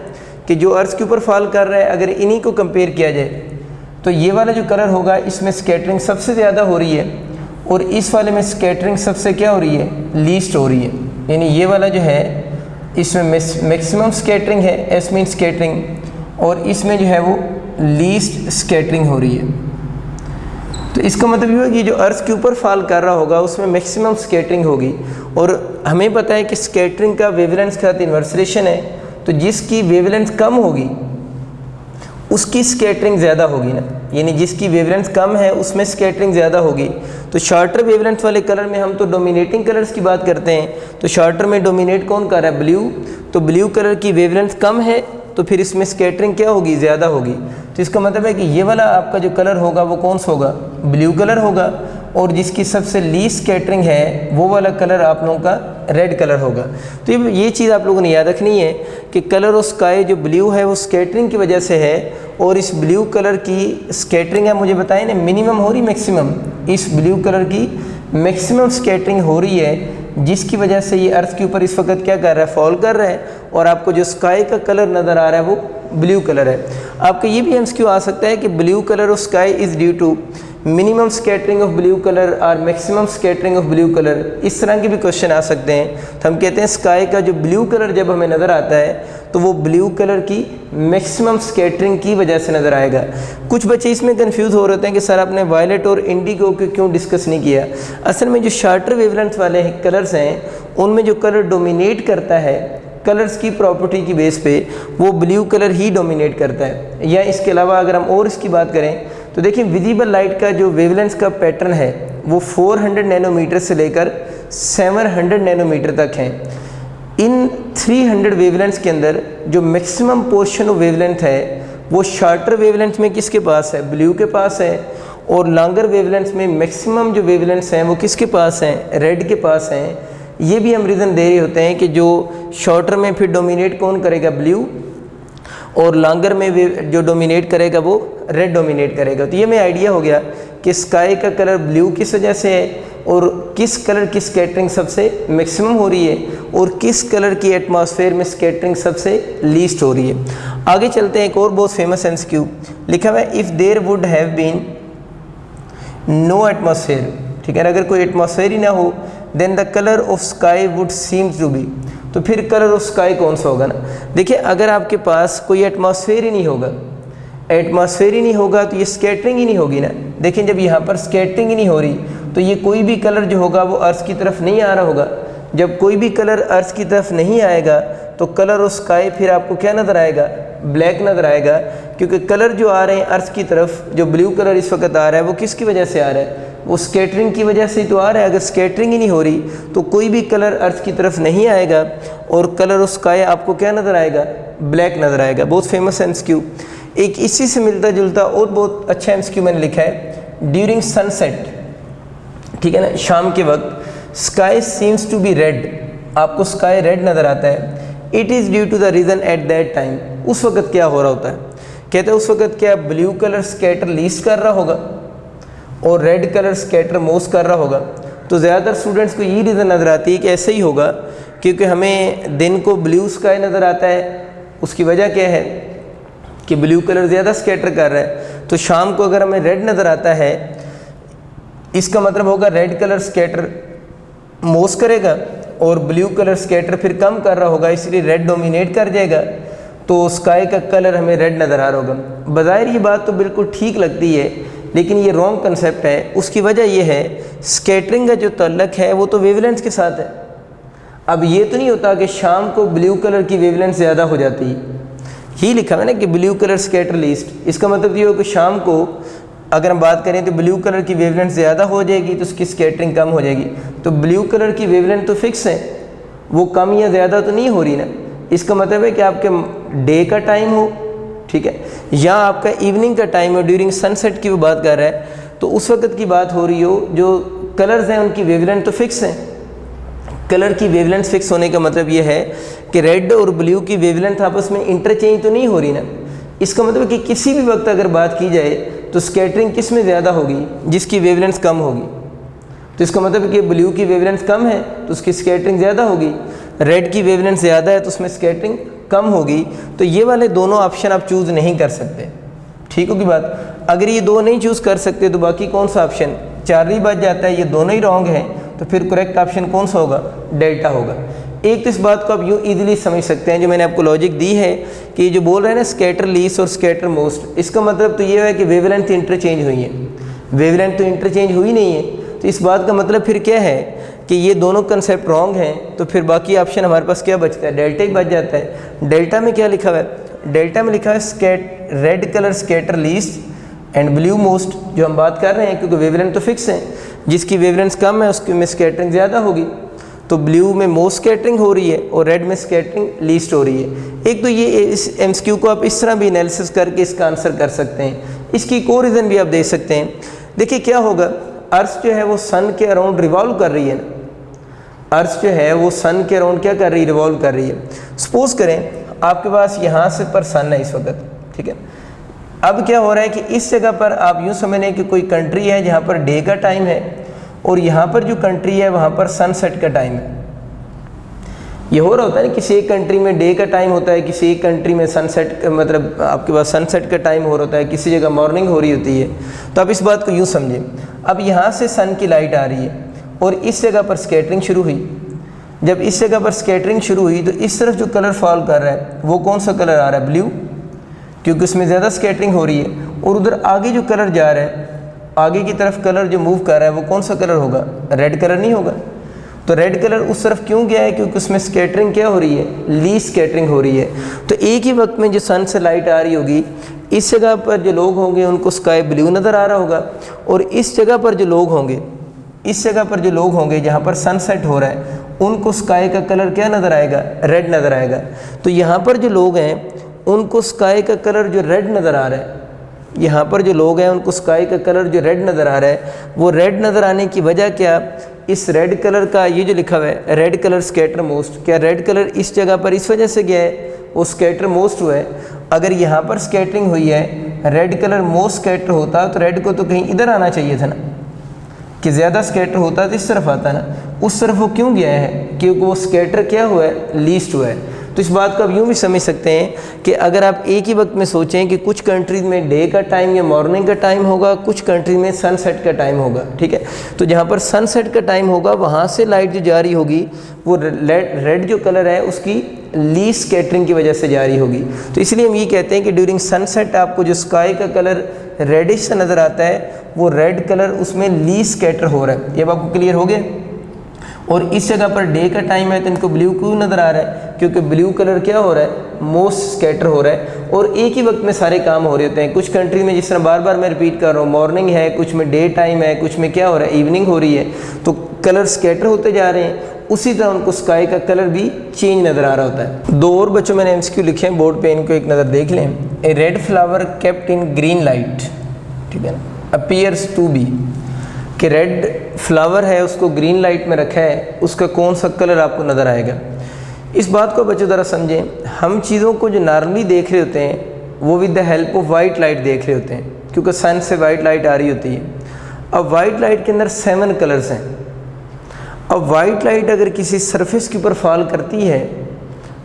कि जो अर्थ के ऊपर फॉल कर रहा है, अगर इन्हीं को कंपेयर किया जाए तो ये वाला जो कलर होगा इसमें स्कैटरिंग सबसे ज़्यादा हो रही है, और इस वाले में स्कैटरिंग सबसे क्या हो रही है, लीस्ट हो रही है। यानी ये वाला जो है इसमें मैक्सिमम स्कैटरिंग है, एस मीन स्कैटरिंग, और इसमें जो है वो लीस्ट स्कैटरिंग हो रही है। तो इसका मतलब ये होगा कि जो अर्थ के ऊपर फॉल कर रहा होगा उसमें मैक्सिमम स्कैटरिंग होगी, और हमें पता है कि स्कैटरिंग का वेवलेंथ के साथ इन्वर्स रिलेशन है, तो जिसकी वेवलेंथ कम होगी उसकी स्कैटरिंग ज़्यादा होगी ना, यानी जिसकी वेवलेंथ कम है उसमें स्कैटरिंग ज़्यादा होगी। तो शॉर्टर वेवलेंथ वाले कलर में हम तो डोमिनेटिंग कलर्स की बात करते हैं, तो शॉर्टर में डोमिनेट कौन कर रहा है, ब्लू, तो ब्लू कलर की वेवलेंथ कम है तो फिर इसमें स्कैटरिंग क्या होगी, ज़्यादा होगी। तो इसका मतलब है कि ये वाला आपका जो कलर होगा वो कौन सा होगा, ब्लू कलर होगा, और जिसकी सबसे लीस्ट स्कैटरिंग है वो वाला कलर आप लोगों का रेड कलर होगा। तो ये चीज़ आप लोगों ने याद रखनी है कि कलर ऑफ स्काई जो ब्लू है वो स्कैटरिंग की वजह से है, और इस ब्लू कलर की स्कैटरिंग है, मुझे बताएं ना, मिनिमम हो रही मैक्सिमम, इस ब्लू कलर की मैक्सिमम स्कैटरिंग हो रही है, जिसकी वजह से ये अर्थ के ऊपर इस वक्त क्या कर रहा है, फॉल कर रहा है, और आपको जो स्काई का कलर नज़र आ रहा है वो ब्लू कलर है। आपका ये भी एमसीक्यू आ सकता है कि blue colour of sky is due to minimum scattering of blue colour और maximum scattering of blue colour, इस तरह के भी क्वेश्चन आ सकते हैं। तो हम कहते हैं स्काई का जो ब्लू कलर जब हमें नज़र आता है तो वो ब्लू कलर की मैक्सिमम स्कैटरिंग की वजह से नज़र आएगा। कुछ बच्चे इसमें कंफ्यूज हो रहे हैं कि सर आपने वायलेट और इंडिगो को क्यों डिस्कस नहीं किया। असल में जो शॉर्टर वेवलेंथ वाले कलर्स हैं उनमें जो कलर डोमिनेट करता है कलर्स की प्रॉपर्टी की बेस पे वो ब्लू कलर ही डोमिनेट करता है। या इसके अलावा अगर हम और इसकी बात करें तो देखिए विजिबल लाइट का जो वेवलेंथ का पैटर्न है वो 400 नैनोमीटर से लेकर 700 नैनोमीटर तक है। इन 300 वेवलेंथ्स के अंदर जो मैक्सिमम पोर्शन ऑफ वेवलेंथ है वो शॉर्टर वेवलेंथ में किसके पास है, ब्लू के पास है, और लॉन्गर वेवलेंथ में मैक्सिमम जो वेवलेंथ्स हैं वो किसके पास हैं, रेड के पास हैं। ये भी हम रीज़न दे रहे होते हैं कि जो शॉर्टर में फिर डोमिनेट कौन करेगा, ब्लू, और लॉन्गर में जो डोमिनेट करेगा वो रेड डोमिनेट करेगा। तो ये में आइडिया हो गया कि स्काई का कलर ब्लू किस वजह से है, और किस कलर की स्कैटरिंग सबसे मैक्सिमम हो रही है, और किस कलर की एटमॉस्फेयर में स्कैटरिंग सबसे लीस्ट हो रही है। आगे चलते हैं, एक और बहुत फेमस एमसीक्यू लिखा हुआ है, if there would have been no atmosphere, ठीक है, अगर कोई एटमॉस्फेयर ही ना हो, then the colour of sky would seem to be, तो फिर कलर ऑफ स्काई कौन सा होगा ना। देखिए अगर आपके पास कोई एटमॉस्फेयर ही नहीं होगा, एटमॉस्फेयर ही नहीं होगा तो ये स्कैटरिंग ही नहीं होगी ना। देखिए जब यहाँ पर स्कैटरिंग ही नहीं हो रही तो ये कोई भी कलर जो होगा वो अर्थ की तरफ नहीं आ रहा होगा। जब कोई भी कलर अर्थ की तरफ नहीं आएगा तो कलर ऑफ स्काई फिर आपको क्या नज़र आएगा, ब्लैक नज़र आएगा, क्योंकि कलर जो आ रहे हैं अर्थ की तरफ, जो ब्लू कलर इस वक्त आ रहा है वो किसकी वजह से आ रहा है, वो स्कैटरिंग की वजह से तो आ रहा है। अगर स्कैटरिंग ही नहीं हो रही तो कोई भी कलर अर्थ की तरफ नहीं आएगा, और कलर ऑफ स्काई आपको क्या नज़र आएगा, ब्लैक नज़र आएगा। बहुत फेमस एमसीक्यू। एक इसी से मिलता जुलता और बहुत अच्छा एमसीक्यू मैंने लिखा है, ड्यूरिंग सनसेट, ठीक है ना, शाम के वक्त sky seems to be red, आपको स्काई रेड नज़र आता है। It is due to the reason at that time, उस वक्त क्या हो रहा होता है कहते हैं उस वक्त क्या ब्लू कलर स्कैटर लीस्ट कर रहा होगा और रेड कलर स्कैटर मोस्ट कर रहा होगा। तो ज़्यादातर स्टूडेंट्स को ये रीज़न नज़र आती है कि ऐसे ही होगा, क्योंकि हमें दिन को ब्लू स्काई नज़र आता है। उसकी वजह क्या है कि ब्लू कलर ज़्यादा स्कैटर कर रहा है। तो शाम को अगर हमें रेड नज़र आता है, इसका मतलब होगा रेड कलर स्कैटर मोस्ट करेगा और ब्लू कलर स्कैटर फिर कम कर रहा होगा, इसलिए रेड डोमिनेट कर जाएगा। तो स्काई का कलर हमें रेड नज़र आ रहा होगा। बज़ाहिर ये बात तो बिल्कुल ठीक लगती है, लेकिन ये रॉन्ग कंसेप्ट है। उसकी वजह यह है स्कैटरिंग का जो तल्लक है वो तो वेवलेंथ के साथ है। अब ये तो नहीं होता कि शाम को ब्लू कलर की वेवलेंथ ज़्यादा हो जाती है। ही लिखा है ना कि ब्लू कलर स्कैटर लीस्ट, इसका मतलब ये हो कि शाम को अगर हम बात करें तो ब्लू कलर की वेवलेंथ ज़्यादा हो जाएगी तो उसकी स्कैटरिंग कम हो जाएगी। तो ब्लू कलर की वेवलेंथ तो फिक्स है, वो कम या ज़्यादा तो नहीं हो रही ना। इसका मतलब है कि आपके डे का टाइम हो, ठीक है, या आपका इवनिंग का टाइम हो, ड्यूरिंग सनसेट की वो बात कर रहा है, तो उस वक्त की बात हो रही हो, जो कलर्स हैं उनकी वेवलेंथ तो फिक्स है। कलर की वेवलेंथ फिक्स होने का मतलब ये है कि रेड और ब्लू की वेवलेंथ आपस में इंटरचेंज तो नहीं हो रही ना। इसका मतलब कि किसी भी वक्त अगर बात की जाए तो स्कैटरिंग किस में ज़्यादा होगी, जिसकी वेवलेंथ कम होगी। तो इसका मतलब कि ब्लू की वेवलेंथ कम है तो उसकी स्कैटरिंग ज़्यादा होगी, रेड की वेवलेंथ ज़्यादा है तो उसमें स्कैटरिंग कम होगी। तो ये वाले दोनों ऑप्शन आप चूज़ नहीं कर सकते, ठीक होगी बात। अगर ये दो नहीं चूज़ कर सकते तो बाकी कौन सा ऑप्शन, चार ही बच जाता है, ये दोनों ही रॉन्ग हैं, तो फिर करेक्ट ऑप्शन कौन सा होगा, डेल्टा होगा। एक तो इस बात को आप यूँ ईजिली समझ सकते हैं, जो मैंने आपको लॉजिक दी है कि जो बोल रहे हैं ना स्कैटर लीस्ट और स्कैटर मोस्ट, इसका मतलब तो ये है कि वेवलेंथ इंटरचेंज हुई है। वेवलेंथ तो इंटरचेंज हुई नहीं है, तो इस बात का मतलब फिर क्या है कि ये दोनों कंसेप्ट रॉन्ग हैं। तो फिर बाकी ऑप्शन हमारे पास क्या बचता है, डेल्टा ही बच जाता है। डेल्टा में क्या लिखा हुआ है, डेल्टा में लिखा है red colour scatter least and blue most, जो हम बात कर रहे हैं, क्योंकि वेवलेंथ तो फिक्स है, जिसकी वेवलेंथ कम है उसकी में स्कैटरिंग ज़्यादा होगी। तो ब्लू में मोस्ट स्कैटरिंग हो रही है और रेड में स्कैटरिंग लीस्ट हो रही है। एक तो ये इस एमसीक्यू को आप इस तरह भी एनालिसिस करके इसका आंसर कर सकते हैं। इसकी एक और रीज़न भी आप दे सकते हैं। देखिए क्या होगा, अर्थ जो है वो सन के अराउंड रिवॉल्व कर रही है ना। अर्थ जो है वो सन के अराउंड क्या कर रही है, रिवॉल्व कर रही है। सपोज करें आपके पास यहाँ से पर सन है इस वक्त, ठीक है। अब क्या हो रहा है कि इस जगह पर आप यूँ समझ लें कि कोई कंट्री है जहाँ पर डे का टाइम है और यहाँ पर जो कंट्री है वहाँ पर सनसेट का टाइम है। ये हो रहा होता है ना, किसी एक कंट्री में डे का टाइम होता है, किसी एक कंट्री में सनसेट, मतलब आपके पास सनसेट का टाइम हो रहा होता है, किसी जगह मॉर्निंग हो रही होती है। तो आप इस बात को यूँ समझें, अब यहाँ से सन की लाइट आ रही है और इस जगह पर स्कैटरिंग शुरू हुई। जब इस जगह पर स्कैटरिंग शुरू हुई तो इस तरफ जो कलर फॉल कर रहा है वो कौन सा कलर आ रहा है, ब्लू, क्योंकि उसमें ज़्यादा स्कैटरिंग हो रही है। और उधर आगे जो कलर जा रहा है, आगे की तरफ कलर जो मूव कर रहा है वो कौन सा कलर होगा, रेड कलर नहीं होगा। तो रेड कलर उस तरफ क्यों गया है, क्योंकि उसमें स्कैटरिंग क्या हो रही है, लीस्ट स्कैटरिंग हो रही है। तो एक ही वक्त में जो सन से लाइट आ रही होगी, इस जगह पर जो लोग होंगे उनको स्काई ब्लू नज़र आ रहा होगा, और इस जगह पर जो लोग होंगे, इस जगह पर जो लोग होंगे जहाँ पर सनसेट हो रहा है, उनको स्काई का कलर क्या नज़र आएगा, रेड नज़र आएगा। तो यहाँ पर जो लोग हैं उनको स्काई का कलर जो रेड नज़र आ रहा है, यहाँ पर जो लोग हैं उनको स्काई का कलर जो रेड नज़र आ रहा है, वो रेड नज़र आने की वजह क्या, इस रेड कलर का ये जो लिखा हुआ है रेड कलर स्कैटर मोस्ट, क्या रेड कलर इस जगह पर इस वजह से गया है, वो स्कैटर मोस्ट हुआ है। अगर यहाँ पर स्कैटरिंग हुई है, रेड कलर मोस्ट स्कैटर होता तो रेड को तो कहीं इधर आना चाहिए था ना, कि ज़्यादा स्कैटर होता तो इस तरफ आता ना, उस तरफ वो क्यों गया है, क्योंकि वो स्कैटर क्या हुआ है, लीस्ट हुआ है। तो इस बात को आप यूँ भी समझ सकते हैं कि अगर आप एक ही वक्त में सोचें कि कुछ कंट्रीज़ में डे का टाइम या मॉर्निंग का टाइम होगा, कुछ कंट्री में सनसेट का टाइम होगा, ठीक है। तो जहाँ पर सनसेट का टाइम होगा वहाँ से लाइट जो जा रही होगी वो रेड जो कलर है उसकी लीस्ट स्कैटरिंग की वजह से जा रही होगी। तो इसलिए हम ये कहते हैं कि ड्यूरिंग सनसेट आपको जो स्काई का कलर रेडिश सा नज़र आता है, वो रेड कलर उसमें लीस्ट स्कैटर हो रहा है। ये आपको क्लियर हो गया। और इस जगह पर डे का टाइम है तो इनको ब्लू क्यों नज़र आ रहा है, क्योंकि ब्लू कलर क्या हो रहा है, मोस्ट स्कैटर हो रहा है। और एक ही वक्त में सारे काम हो रहे होते हैं। कुछ कंट्री में जिस तरह बार बार मैं रिपीट कर रहा हूँ, मॉर्निंग है, कुछ में डे टाइम है, कुछ में क्या हो रहा है, इवनिंग हो रही है, तो कलर स्कैटर होते जा रहे हैं। उसी तरह उनको स्काई का कलर भी चेंज नज़र आ रहा होता है। दो और बच्चों मैंने एमसीक्यू लिखे हैं बोर्ड पे, इनको एक नज़र देख लें। A red flower kept in green light, ठीक है ना, अपीयर्स टू बी, कि रेड फ्लावर है उसको ग्रीन लाइट में रखा है, उसका कौन सा कलर आपको नज़र आएगा। इस बात को बच्चों ज़रा समझें, हम चीज़ों को जो नॉर्मली देख रहे होते हैं वो with the help of white light देख रहे होते हैं, क्योंकि सन से वाइट लाइट आ रही होती है। अब वाइट लाइट के अंदर 7 कलर्स हैं। अब वाइट लाइट अगर किसी सरफेस के ऊपर फॉल करती है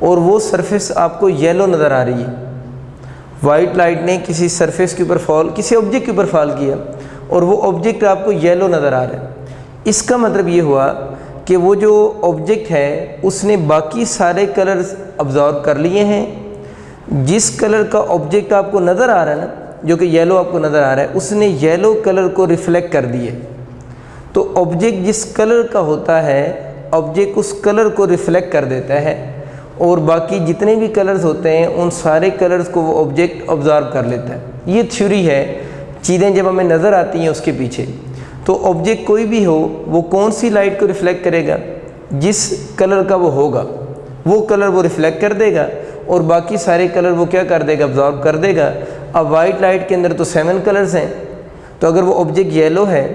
और वो सरफेस आपको येलो नज़र आ रही है, वाइट लाइट ने किसी सरफेस के ऊपर फॉल, किसी ऑब्जेक्ट के ऊपर फॉल किया और वो ऑब्जेक्ट आपको येलो नज़र आ रहा है, इसका मतलब ये हुआ कि वो जो ऑब्जेक्ट है उसने बाकी सारे कलर्स अब्जॉर्ब कर लिए हैं। जिस कलर का ऑब्जेक्ट आपको नज़र आ रहा है ना, जो कि येलो आपको नज़र आ रहा है, उसने येलो कलर को रिफ्लेक्ट कर दिए। तो ऑब्जेक्ट जिस कलर का होता है, ऑब्जेक्ट उस कलर को रिफ्लेक्ट कर देता है और बाकी जितने भी कलर्स होते हैं उन सारे कलर्स को वो ऑब्जेक्ट ऑब्जर्व कर लेता है। ये थ्योरी है, चीज़ें जब हमें नज़र आती हैं उसके पीछे। तो ऑब्जेक्ट कोई भी हो वो कौन सी लाइट को रिफ्लेक्ट करेगा, जिस कलर का वो होगा वो कलर वो रिफ्लेक्ट कर देगा और बाकी सारे कलर वो क्या कर देगा, ऑब्जर्व कर देगा। अब वाइट लाइट के अंदर तो 7 कलर्स हैं, तो अगर वो ऑब्जेक्ट येलो है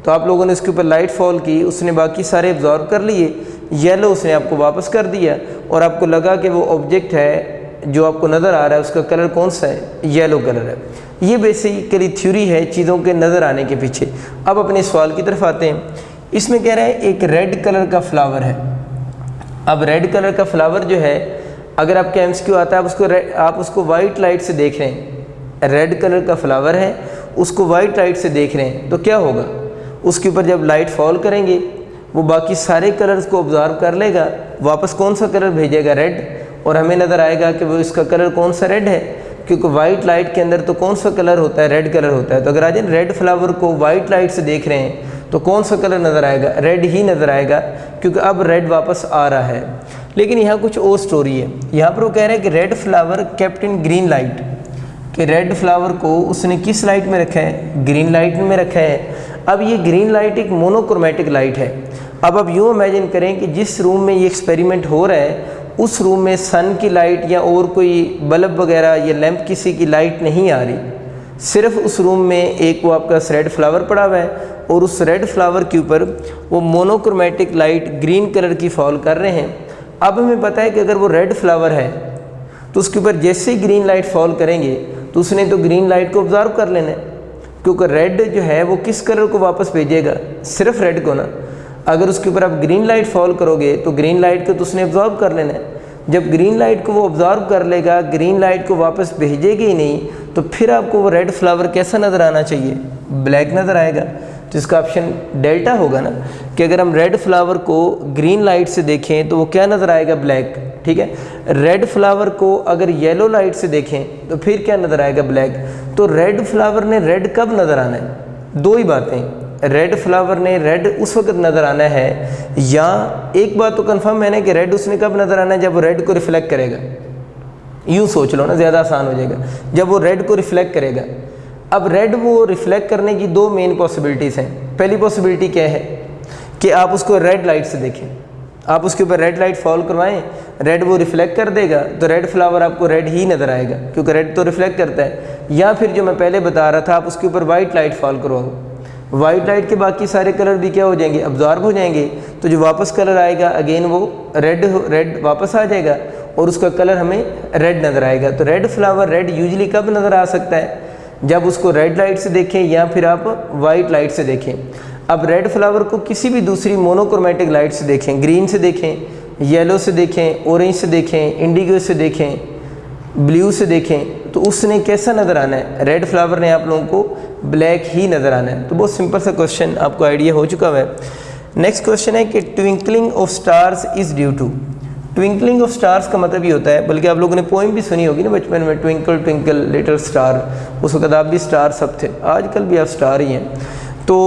तो आप लोगों ने उसके ऊपर लाइट फॉल की, उसने बाकी सारे ऑब्जर्व कर लिए, येलो उसने आपको वापस कर दिया और आपको लगा कि वो ऑब्जेक्ट है जो आपको नज़र आ रहा है उसका कलर कौन सा है, येलो कलर है। ये बेसिकली थ्योरी है चीज़ों के नज़र आने के पीछे। अब अपने सवाल की तरफ आते हैं। इसमें कह रहा है एक रेड कलर का फ्लावर है। अब रेड कलर का फ्लावर जो है, अगर आपके एमसीक्यू आता है आप उसको वाइट लाइट से देख रहे हैं, रेड कलर का फ्लावर है उसको वाइट लाइट से देख रहे हैं, तो क्या होगा, उसके ऊपर जब लाइट फॉल करेंगे वो बाकी सारे कलर्स को ऑब्जर्व कर लेगा, वापस कौन सा कलर भेजेगा, रेड, और हमें नज़र आएगा कि वो इसका कलर कौन सा, रेड है, क्योंकि वाइट लाइट के अंदर तो कौन सा कलर होता है, रेड कलर होता है। तो अगर आज रेड फ्लावर को वाइट लाइट से देख रहे हैं तो कौन सा कलर नज़र आएगा, रेड ही नज़र आएगा, क्योंकि अब रेड वापस आ रहा है। लेकिन यहाँ कुछ और स्टोरी है। यहाँ पर वो कह रहे हैं कि red flower kept in green light, कि रेड फ्लावर को उसने किस लाइट में रखा है, ग्रीन लाइट में रखा है। अब ये ग्रीन लाइट एक मोनोक्रोमेटिक लाइट है। अब आप यूँ इमेजिन करें कि जिस रूम में ये एक्सपेरिमेंट हो रहा है उस रूम में सन की लाइट या और कोई बल्ब वगैरह या लैंप किसी की लाइट नहीं आ रही, सिर्फ उस रूम में एक वो आपका रेड फ्लावर पड़ा हुआ है और उस रेड फ्लावर के ऊपर वो मोनोक्रोमेटिक लाइट ग्रीन कलर की फॉल कर रहे हैं। अब हमें पता है कि अगर वो रेड फ्लावर है तो उसके ऊपर जैसे ही ग्रीन लाइट फॉल करेंगे तो उसने तो ग्रीन लाइट को ऑब्जर्व कर लेना है, क्योंकि रेड जो है वो किस कलर को वापस भेजेगा, सिर्फ रेड को ना। अगर उसके ऊपर आप ग्रीन लाइट फॉल करोगे तो ग्रीन लाइट को तो उसने ऑब्जर्व कर लेना है। जब ग्रीन लाइट को वो ऑब्जर्व कर लेगा, ग्रीन लाइट को वापस भेजेगी ही नहीं, तो फिर आपको वो रेड फ्लावर कैसा नज़र आना चाहिए, ब्लैक नज़र आएगा। तो इसका ऑप्शन डेल्टा होगा ना, कि अगर हम रेड फ्लावर को ग्रीन लाइट से देखें तो वो क्या नज़र आएगा, ब्लैक। ठीक है, रेड फ्लावर को अगर येलो लाइट से देखें तो फिर क्या नज़र आएगा, ब्लैक। तो रेड फ्लावर ने रेड कब नज़र आना है, दो ही बातें, रेड फ्लावर ने रेड उस वक्त नज़र आना है, या एक बात तो कंफर्म है ना कि रेड उसने कब नज़र आना है, जब वो रेड को रिफ्लेक्ट करेगा। यूँ सोच लो ना, ज़्यादा आसान हो जाएगा, जब वो रेड को रिफ्लेक्ट करेगा। अब रेड वो रिफ्लेक्ट करने की दो मेन पॉसिबिलिटीज़ हैं। पहली पॉसिबिलिटी क्या है कि आप उसको रेड लाइट से देखें, आप उसके ऊपर रेड लाइट फॉल करवाएं, रेड वो रिफ्लेक्ट कर देगा तो रेड फ्लावर आपको रेड ही नज़र आएगा, क्योंकि रेड तो रिफ्लेक्ट करता है। या फिर जो मैं पहले बता रहा था, आप उसके ऊपर वाइट लाइट फॉल करवाओ, वाइट लाइट के बाकी सारे कलर भी क्या हो जाएंगे, अब्जॉर्ब हो जाएंगे, तो जो वापस कलर आएगा अगेन वो रेड वापस आ जाएगा और उसका कलर हमें रेड नज़र आएगा। तो रेड फ्लावर रेड यूजली कब नज़र आ सकता है, जब उसको रेड लाइट से देखें या फिर आप वाइट लाइट से देखें। अब रेड फ्लावर को किसी भी दूसरी मोनोक्रोमेटिक लाइट से देखें, ग्रीन से देखें, येलो से देखें, ऑरेंज से देखें, इंडिगो से देखें, ब्लू से देखें, तो उसने कैसा नज़र आना है, रेड फ्लावर ने आप लोगों को ब्लैक ही नज़र आना है। तो बहुत सिंपल सा क्वेश्चन आपको आइडिया हो चुका है। नेक्स्ट क्वेश्चन है कि twinkling of stars is due to. Twinkling of stars का मतलब ये होता है, बल्कि आप लोगों ने पोइम भी सुनी होगी ना बचपन में, ट्विंकल ट्विंकल लिटिल स्टार, उस वक्त आप भी स्टार सब थे, आजकल भी आप स्टार ही हैं। तो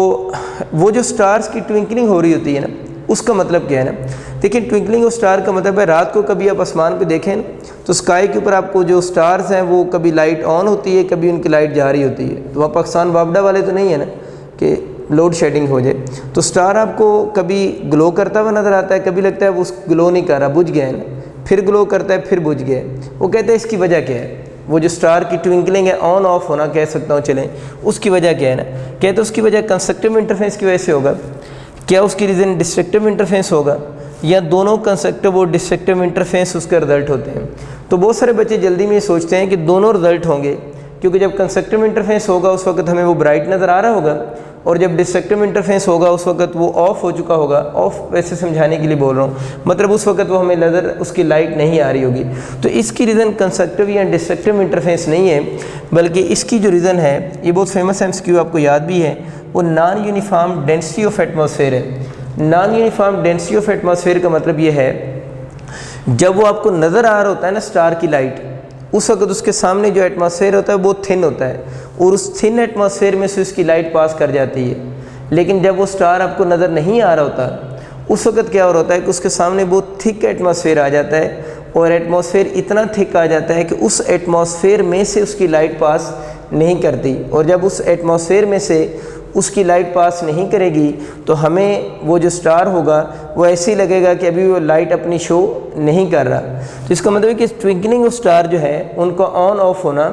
वो जो स्टार्स की ट्विंकलिंग हो रही होती है ना, उसका मतलब क्या है ना, देखिए ट्विंकलिंग ऑफ स्टार का मतलब है रात को कभी आप आसमान पे देखें ना, तो स्काई के ऊपर आपको जो स्टार्स हैं वो कभी लाइट ऑन होती है, कभी उनकी लाइट जा रही होती है। तो वहाँ पाकिस्तान वापडा वाले तो नहीं है ना कि लोड शेडिंग हो जाए। तो स्टार आपको कभी ग्लो करता हुआ नज़र आता है, कभी लगता है वो ग्लो नहीं कर रहा, बुझ गया है ना, फिर ग्लो करता है, फिर बुझ गया है। वो कहते हैं इसकी वजह क्या है, वो जो स्टार की ट्विंकलिंग है, ऑन ऑफ होना कह सकता हूँ चलें, उसकी वजह क्या है ना, कहते उसकी वजह कंस्ट्रक्टिव इंटरफेरेंस की वजह से होगा। क्या उसकी रीज़न डिस्ट्रक्टिव इंटरफेरेंस होगा, या दोनों कंस्ट्रक्टिव और डिस्ट्रक्टिव इंटरफेरेंस उसका रिजल्ट होते हैं। तो बहुत सारे बच्चे जल्दी में ये सोचते हैं कि दोनों रिजल्ट होंगे, क्योंकि जब कंस्ट्रक्टिव इंटरफेस होगा उस वक्त हमें वो ब्राइट नज़र आ रहा होगा, और जब डिस्ट्रक्टिव इंटरफेस होगा उस वक्त वो ऑफ हो चुका होगा। ऑफ वैसे समझाने के लिए बोल रहा हूँ, मतलब उस वक्त वो हमें नज़र उसकी लाइट नहीं आ रही होगी। तो इसकी रीज़न कंस्ट्रक्टिव या डिस्ट्रक्टिव इंटरफेस नहीं है, बल्कि इसकी जो रीज़न है, ये बहुत फेमस MCQ आपको याद भी है, वो non uniform density of atmosphere है। Non uniform density of atmosphere का मतलब ये है, जब वो आपको नज़र आ रहा होता है ना स्टार की लाइट, उस वक्त उसके सामने जो एटमॉस्फेयर होता है वो थिन होता है, और उस थिन एटमॉस्फेयर में से उसकी लाइट पास कर जाती है। लेकिन जब वो स्टार आपको नज़र नहीं आ रहा होता, उस वक्त क्या हो रहा होता है कि उसके सामने बहुत थिक एटमॉस्फेयर आ जाता है, और एटमॉस्फेयर इतना थिक आ जाता है कि उस एटमॉस्फेयर में से उसकी लाइट पास नहीं करती। और जब उस एटमॉस्फेयर में से उसकी लाइट पास नहीं करेगी तो हमें वो जो स्टार होगा वो ऐसे ही लगेगा कि अभी वो लाइट अपनी शो नहीं कर रहा। तो इसका मतलब है कि ट्विंकलिंग ऑफ स्टार जो है उनका ऑन ऑफ होना,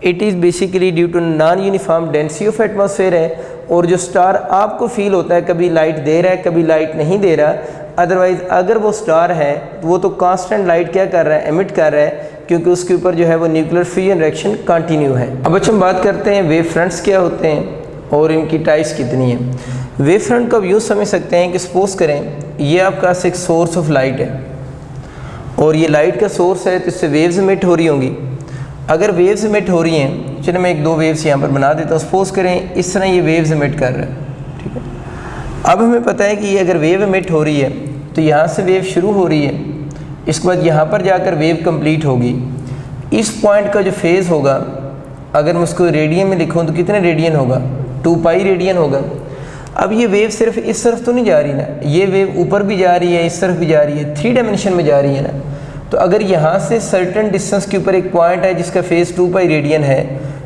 it is basically due to non uniform density of atmosphere है। और जो स्टार आपको फील होता है कभी लाइट दे रहा है कभी लाइट नहीं दे रहा, अदरवाइज़ अगर वो स्टार है वो तो कांस्टेंट लाइट क्या कर रहा है, एमिट कर रहा है, क्योंकि उसके ऊपर जो है वो न्यूक्लियर फ्यूजन रिएक्शन कंटिन्यू है। अब अच्छा हम बात करते हैं वेव फ्रंट्स क्या होते हैं और इनकी टाइप्स कितनी है। वेव फ्रंट को आप यूँ समझ सकते हैं कि सपोज करें ये आपका एक सोर्स ऑफ लाइट है, और ये लाइट का सोर्स है, तो इससे वेव्स इमिट हो रही होंगी। अगर वेव्स इमिट हो रही हैं, चलिए मैं एक दो वेव्स यहाँ पर बना देता हूँ। सपोज करें इस तरह ये वेव्स इमिट कर रहे हैं, ठीक है। अब हमें पता है कि ये अगर वेव इमिट हो रही है तो यहाँ से वेव शुरू हो रही है, इसके बाद यहाँ पर जाकर वेव कंप्लीट होगी। इस पॉइंट का जो फेज़ होगा, अगर मैं उसको रेडियन में लिखूँ तो कितने रेडियन होगा, 2π रेडियन होगा। अब ये वेव सिर्फ इस तरफ तो नहीं जा रही ना, ये वेव ऊपर भी जा रही है, इस तरफ भी जा रही है, 3 डायमेंशन में जा रही है ना। तो अगर यहाँ से सर्टेन डिस्टेंस के ऊपर एक पॉइंट है जिसका फेज़ 2π रेडियन है,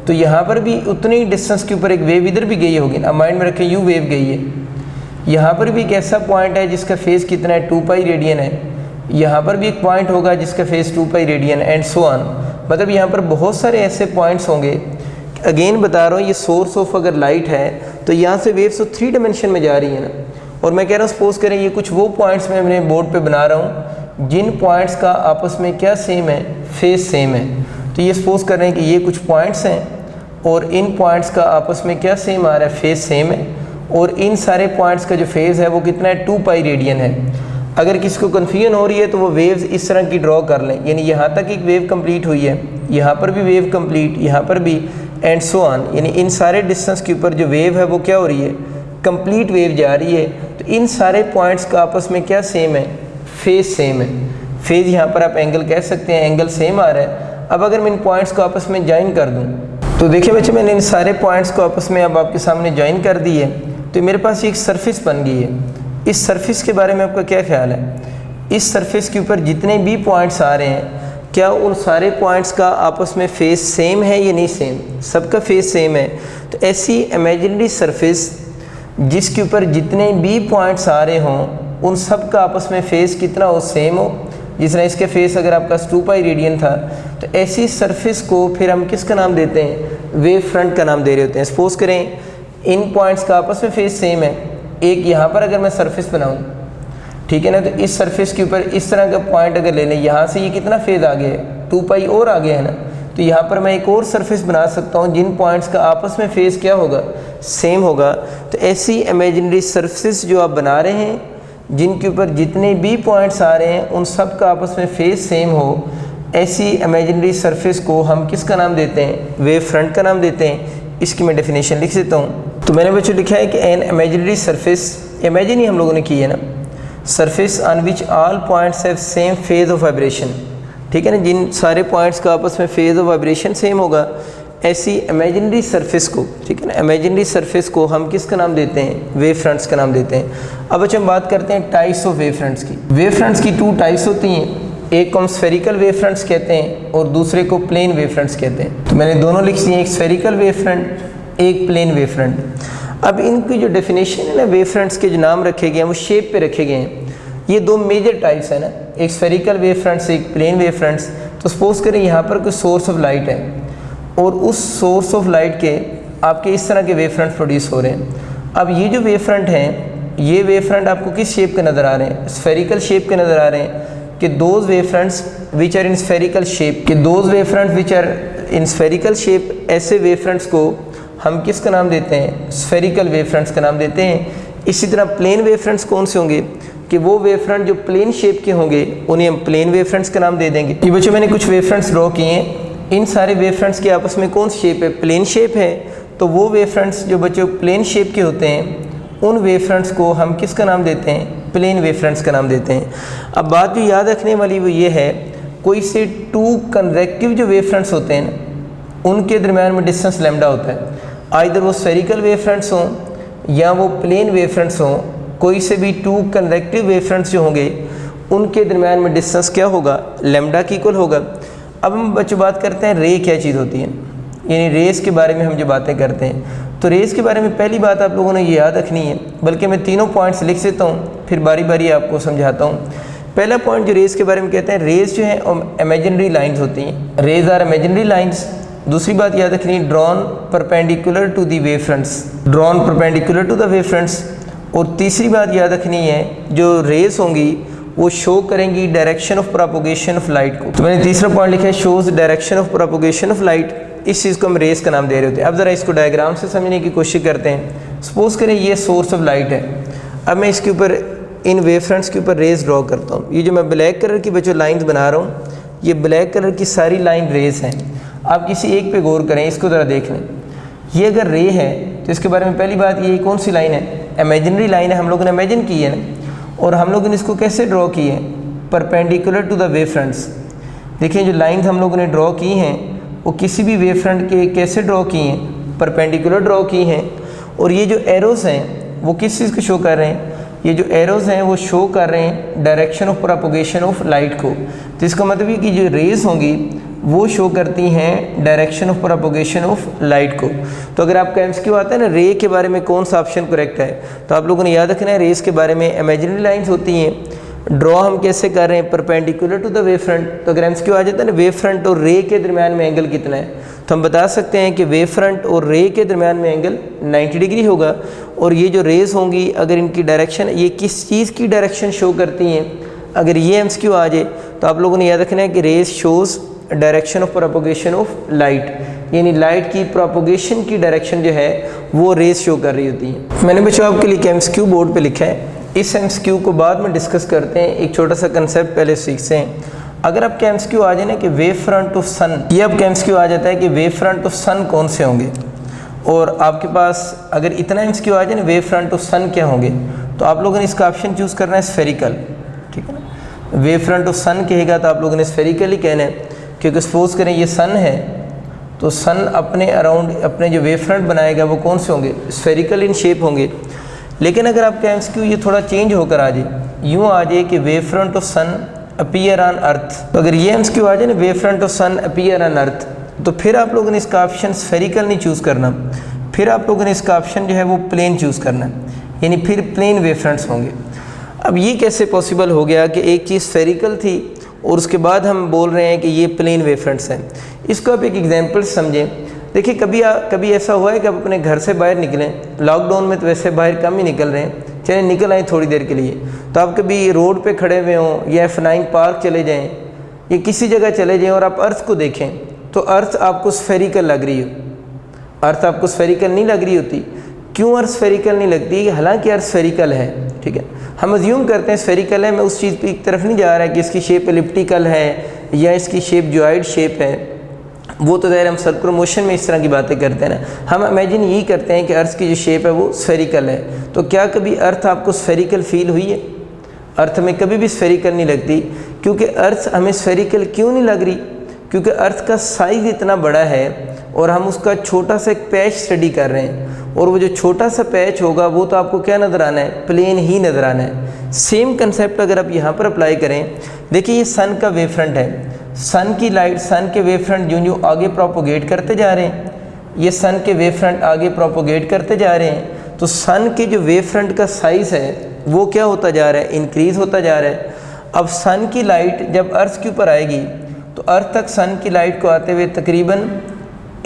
तो यहाँ पर भी उतनी डिस्टेंस के ऊपर एक वेव इधर भी गई होगी ना। माइंड में रखें यू वेव गई है, यहाँ पर भी एक ऐसा पॉइंट है जिसका फेज़ कितना है, 2π रेडियन है। यहाँ पर भी एक पॉइंट होगा जिसका phase 2π radian and so on. मतलब यहाँ पर बहुत सारे ऐसे पॉइंट्स होंगे। अगेन बता रहा हूँ, ये सोर्स ऑफ अगर लाइट है तो यहाँ से वेव्स तो 3 डायमेंशन में जा रही है ना। और मैं कह रहा हूँ सपोज करें ये कुछ वो पॉइंट्स मैं अपने बोर्ड पे बना रहा हूँ जिन पॉइंट्स का आपस में क्या सेम है, फेज सेम है। तो ये सपोज कर रहे हैं कि ये कुछ पॉइंट्स हैं और इन पॉइंट्स का आपस में क्या सेम आ रहा है, फेज सेम है। और इन सारे पॉइंट्स का जो फेज़ है वो कितना है, 2π रेडियन है। अगर किसी को कन्फ्यूजन हो रही है तो वो वेव्स इस तरह की ड्रॉ कर लें, यानी यहाँ तक एक वेव कंप्लीट हुई है, यहाँ पर भी वेव कंप्लीट, यहाँ पर भी एंड सो ऑन। यानी इन सारे डिस्टेंस के ऊपर जो वेव है वो क्या हो रही है, कंप्लीट वेव जा रही है। तो इन सारे पॉइंट्स का आपस में क्या सेम है, फेज सेम है। फेज यहाँ पर आप एंगल कह सकते हैं, एंगल सेम आ रहा है। अब अगर मैं इन पॉइंट्स को आपस में ज्वाइन कर दूँ तो देखिए बच्चे मैंने इन सारे पॉइंट्स को आपस में अब आपके सामने ज्वाइन कर दी है, तो मेरे पास एक सरफेस बन गई है। इस सरफेस के बारे में आपका क्या ख्याल है, इस सरफेस के ऊपर जितने भी पॉइंट्स आ रहे हैं क्या उन सारे पॉइंट्स का आपस में फेस सेम है या नहीं सेम, सबका फेस सेम है। तो ऐसी इमेजिनरी सरफेस जिसके ऊपर जितने भी पॉइंट्स आ रहे हों उन सब का आपस में फेस कितना हो, सेम हो। जिस तरह इसके फेस अगर आपका 2π रेडियन था तो ऐसी सरफेस को फिर हम किसका नाम देते हैं, वेव फ्रंट का नाम दे रहे होते हैं। सपोज करें इन पॉइंट्स का आपस में फेस सेम है, एक यहाँ पर अगर मैं सरफेस बनाऊँ, ठीक है ना, तो इस सरफेस के ऊपर इस तरह का पॉइंट अगर ले लें, यहाँ से ये कितना फेज आ गया है, 2π और आ गया है ना। तो यहाँ पर मैं एक और सरफेस बना सकता हूँ जिन पॉइंट्स का आपस में फेज क्या होगा, सेम होगा। तो ऐसी इमेजिनरी सरफेस जो आप बना रहे हैं जिनके ऊपर जितने भी पॉइंट्स आ रहे हैं उन सब का आपस में फेज सेम हो, ऐसी इमेजिनरी सरफेस को हम किसका नाम देते हैं, वेव फ्रंट का नाम देते हैं। इसकी मैं डेफिनेशन लिख देता हूँ। तो मैंने बच्चों लिखा है कि एन इमेजिनरी सरफेस, इमेजिन ही हम लोगों ने की है ना, surface on which all points have same phase of vibration, ठीक है ना, जिन सारे पॉइंट्स का आपस में फेज ऑफ वाइब्रेशन सेम होगा, ऐसी इमेजिनरी सरफेस को, ठीक है ना, इमेजिनरी सरफेस को हम किसका नाम देते हैं, वेव फ्रंट्स का नाम देते हैं। अब अच्छा हम बात करते हैं टाइप्स ऑफ वेव फ्रंट्स की। वेव फ्रंट्स की 2 टाइप्स होती हैं, एक को हम स्फेरिकल वेव फ्रंट्स कहते हैं और दूसरे को प्लेन वेव फ्रंट्स कहते हैं। तो मैंने दोनों लिख दिए, एक स्फेरिकल वेव फ्रंट, एक प्लेन वेव फ्रंट। अब इनकी जो डेफिनेशन है ना, वेव फ्रंट्स के जो नाम रखे गए हैं वो शेप पे रखे गए हैं। ये 2 मेजर टाइप्स है ना, एक स्फेरिकल वेव फ्रंट्स, एक प्लेन वेव फ्रंट्स। तो सपोज करें यहाँ पर कोई सोर्स ऑफ लाइट है और उस सोर्स ऑफ लाइट के आपके इस तरह के वेव फ्रंट प्रोड्यूस हो रहे हैं। अब ये जो वेव फ्रंट हैं, ये वेव फ्रंट आपको किस शेप के नज़र आ रहे हैं, स्फेरिकल शेप के नज़र आ रहे हैं। कि those wave fronts which are in spherical shape, कि those wave fronts which are in spherical shape, ऐसे वेव फ्रंट्स को हम किसका नाम देते हैं? स्फेरिकल वेव फ्रंट्स का नाम देते हैं। इसी तरह प्लेन वेव फ्रंट्स कौन से होंगे? कि वो वेव फ्रंट जो प्लेन शेप के होंगे उन्हें हम प्लेन वेव फ्रंट्स का नाम दे देंगे। ये बच्चों मैंने कुछ वेव फ्रंट्स ड्रॉ किए हैं। इन सारे वेव फ्रंट्स के आपस में कौन सी शेप है? प्लेन शेप है। तो वो वेव फ्रंट्स जो बच्चों प्लेन शेप के होते हैं उन वेव फ्रंट्स को हम किसका नाम देते हैं? प्लेन वेव फ्रंट्स का नाम देते हैं। अब बात जो याद रखने वाली वो ये है, कोई से टू कन्वेक्टिव जो वेव फ्रंट्स होते हैं ना, उनके दरमियान में डिस्टेंस लैम्डा होता है। आइदर वो स्फेरिकल वेव फ्रंट्स हों या वो प्लेन वेव फ्रंट्स हों, कोई से भी टू कन्वेक्टिव वेव फ्रंट्स जो होंगे उनके दरमियान में डिस्टेंस क्या होगा? लैम्डा की इक्वल होगा। अब हम बच्चों बात करते हैं रे क्या चीज़ होती है, यानी रेस के बारे में हम जो बातें करते हैं। तो रेस के बारे में पहली बात आप लोगों ने ये याद रखनी है, बल्कि मैं तीनों पॉइंट्स लिख देता हूँ, फिर बारी बारी आपको समझाता हूँ। पहला पॉइंट जो रेस के बारे में कहते हैं, रेस जो है इमेजिनरी लाइंस होती हैं, रेज आर इमेजिनरी लाइंस। दूसरी बात याद रखनी, drawn perpendicular to the wave fronts, drawn perpendicular to the wave fronts. और तीसरी बात याद रखनी है, जो रेस होंगी वो शो करेंगी direction of propagation of light को। तो मैंने तीसरा पॉइंट लिखा है, shows direction of propagation of light. इस चीज़ को हम रेस का नाम दे रहे होते हैं। अब ज़रा इसको डायग्राम से समझने की कोशिश करते हैं। सपोज करें ये सोर्स ऑफ लाइट है। अब मैं इसके ऊपर इन वेव फ्रंट्स के ऊपर रेस ड्रॉ करता हूँ। ये जो मैं ब्लैक कलर की बच्चों लाइंस बना रहा हूँ, ये ब्लैक कलर की सारी लाइन रेस हैं। आप किसी एक पे गौर करें, इसको ज़रा देख लें। ये अगर रे है तो इसके बारे में पहली बात ये कौन सी लाइन है? इमेजिनरी लाइन है, हम लोगों ने इमेजिन की है ना। और हम लोगों ने इसको कैसे ड्रॉ की है? Perpendicular to the wave fronts. देखिए जो लाइंस हम लोगों ने ड्रॉ की हैं वो किसी भी वेव फ्रंट के कैसे ड्रॉ की हैं? परपेंडिकुलर ड्रॉ की हैं। और ये जो एरोज़ हैं वो किस चीज़ को शो कर रहे हैं? ये जो एरोज़ हैं वो शो कर रहे हैं direction of propagation of light को। तो इसका मतलब ये कि जो रेज होंगी वो शो करती हैं direction of propagation of light को। तो अगर आपका एमसीक्यू आता है ना रे के बारे में कौन सा ऑप्शन करेक्ट है, तो आप लोगों ने याद रखना है रेस के बारे में इमेजिनरी लाइंस होती हैं। ड्रॉ हम कैसे कर रहे हैं? Perpendicular to the wave front. तो अगर एमसीक्यू आ जाता है ना वेव फ्रंट और रे के दरमियान में एंगल कितना है, तो हम बता सकते हैं कि वेव फ्रंट और रे के दरमियान में एंगल 90 डिग्री होगा। और ये जो रेस होंगी अगर इनकी डायरेक्शन, ये किस चीज़ की डायरेक्शन शो करती हैं? अगर ये एमसीक्यू आ जाए तो आप लोगों ने याद रखना है कि rays shows direction of propagation of light, यानी लाइट की प्रोपगेशन की डायरेक्शन जो है वो रेस शो कर रही होती है। मैंने बच्चों आपके लिए एमसीक्यू बोर्ड पे लिखा है, इस एमसीक्यू को बाद में डिस्कस करते हैं। एक छोटा सा कंसेप्ट पहले सीखते हैं। अगर आपका एमसीक्यू आ जाए ना कि वेव फ्रंट ऑफ सन, ये आपका एमसीक्यू आ जाता है कि वेव फ्रंट ऑफ सन कौन से होंगे, और आपके पास अगर इतना एमसीक्यू आ जाए ना वेव फ्रंट ऑफ सन क्या होंगे, तो आप लोगों ने इसका ऑप्शन चूज़ करना है स्फेरिकल। ठीक है ना, वेव फ्रंट ऑफ सन कहेगा तो आप लोगों ने स्फेरिकल ही कहना है, क्योंकि सपोज करें ये सन है तो सन अपने अराउंड अपने जो वेव फ्रंट बनाएगा वो कौन से होंगे? स्फेरिकल इन शेप होंगे। लेकिन अगर आपका एमसीक्यू ये थोड़ा चेंज होकर आ जाए, यूँ आ जाए कि wave front of sun appear on earth, तो अगर ये एमसीक्यू आ जाए ना wave front of sun appear on earth, तो फिर आप लोगों ने इसका ऑप्शन स्फेरिकल नहीं चूज़ करना, फिर आप लोगों ने इसका ऑप्शन जो है वो प्लेन चूज़ करना, यानी फिर प्लेन वेव फ्रंट्स होंगे। अब ये कैसे पॉसिबल हो गया कि एक चीज़ स्फेरिकल थी और उसके बाद हम बोल रहे हैं कि ये प्लेन वेव फ्रंट्स हैं? इसको आप एक एग्जांपल समझें। देखिए कभी ऐसा हुआ है कि आप अपने घर से बाहर निकलें, लॉकडाउन में तो वैसे बाहर कम ही निकल रहे हैं, चले निकल आए थोड़ी देर के लिए, तो आप कभी रोड पे खड़े हुए हों या F9 पार्क चले जाएं या किसी जगह चले जाएं और आप अर्थ को देखें तो अर्थ आपको स्फेरिकल लग रही हो। अर्थ आपको स्फेरिकल नहीं लग रही होती। क्यों अर्थ स्फेरिकल नहीं लगती? हालांकि अर्थ स्फेरिकल है, ठीक है, हम अज्यूम करते हैं स्फेरिकल है। मैं उस चीज़ की तरफ नहीं जा रहा है कि इसकी शेप एलिप्टिकल है या इसकी शेप ज्वाइड शेप है, वो तो ज़ाहिर हम सर्कुलर मोशन में इस तरह की बातें करते हैं ना। हम इमेजिन यही करते हैं कि अर्थ की जो शेप है वो स्फेरिकल है। तो क्या कभी अर्थ आपको स्फेरिकल फील हुई है? अर्थ में कभी भी स्फेरिकल नहीं लगती। क्योंकि अर्थ हमें स्फेरिकल क्यों नहीं लग रही? क्योंकि अर्थ का साइज़ इतना बड़ा है और हम उसका छोटा सा एक पैच स्टडी कर रहे हैं, और वो जो छोटा सा पैच होगा वो तो आपको क्या नज़र आना है? प्लेन ही नज़र आना है। सेम कंसेप्ट अगर आप यहाँ पर अप्लाई करें, देखिए ये सन का वेव फ्रंट है, सन की लाइट, सन के वेव फ्रंट जो आगे प्रोपोगेट करते जा रहे हैं, ये सन के वेव फ्रंट आगे प्रोपोगेट करते जा रहे हैं, तो सन के जो वेव फ्रंट का साइज़ है वो क्या होता जा रहा है? इंक्रीज़ होता जा रहा है। अब सन की लाइट जब अर्थ के ऊपर आएगी तो अर्थ तक सन की लाइट को आते हुए तकरीबन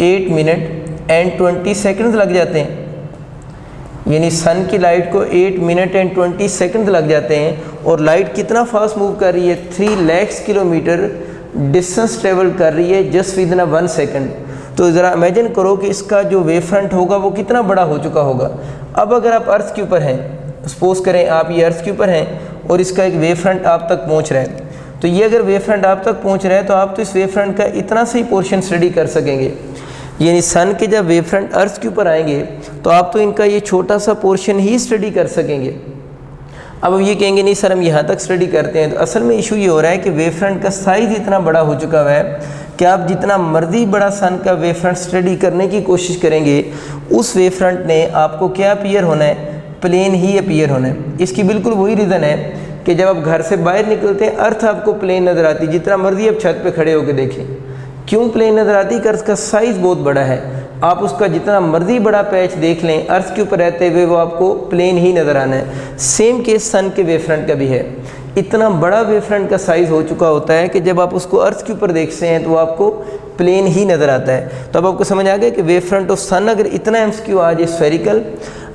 8 मिनट एंड 20 सेकंड्स लग जाते हैं। यानी सन की लाइट को 8 मिनट एंड 20 सेकंड लग जाते हैं और लाइट कितना फास्ट मूव कर रही है, 3 लाख किलोमीटर डिस्टेंस ट्रेवल कर रही है जस्ट विद इन 1 सेकंड। तो ज़रा इमेजिन करो कि इसका जो वेव फ्रंट होगा वो कितना बड़ा हो चुका होगा। अब अगर आप अर्थ के ऊपर हैं, सपोज करें आप ये अर्थ के ऊपर हैं और इसका एक वेव फ्रंट आप तक पहुंच रहा है, तो ये अगर वेव फ्रंट आप तक पहुंच रहा है तो आप तो इस वेव फ्रंट का इतना सा ही पोर्शन स्टडी कर सकेंगे। यानी सन के जब वेव फ्रंट अर्थ के ऊपर आएंगे तो आप तो इनका ये छोटा सा पोर्शन ही स्टडी कर सकेंगे। अब ये कहेंगे नहीं सर हम यहाँ तक स्टडी करते हैं, तो असल में इशू ये हो रहा है कि वेव फ्रंट का साइज़ इतना बड़ा हो चुका हुआ है कि आप जितना मर्जी बड़ा सन का वेव फ्रंट स्टडी करने की कोशिश करेंगे, उस वेव फ्रंट ने आपको क्या अपीयर होना है, प्लेन ही अपीयर होना है। इसकी बिल्कुल वही रीज़न है कि जब आप घर से बाहर निकलते हैं अर्थ आपको प्लेन नज़र आती है, जितना मर्जी आप छत पे खड़े होकर देखें। क्यों प्लेन नज़र आती है? अर्थ का साइज़ बहुत बड़ा है। आप उसका जितना मर्जी बड़ा पैच देख लें, अर्थ के ऊपर रहते हुए वो आपको प्लेन ही नज़र आना है। सेम केस सन के वेव फ्रंट का भी है। इतना बड़ा वेव फ्रंट का साइज़ हो चुका होता है कि जब आप उसको अर्थ के ऊपर देखते हैं तो वो आपको प्लेन ही नज़र आता है। तो अब आपको समझ आ गया कि वेव फ्रंट ऑफ सन अगर इतना MCQ आ जाए स्फेरिकल,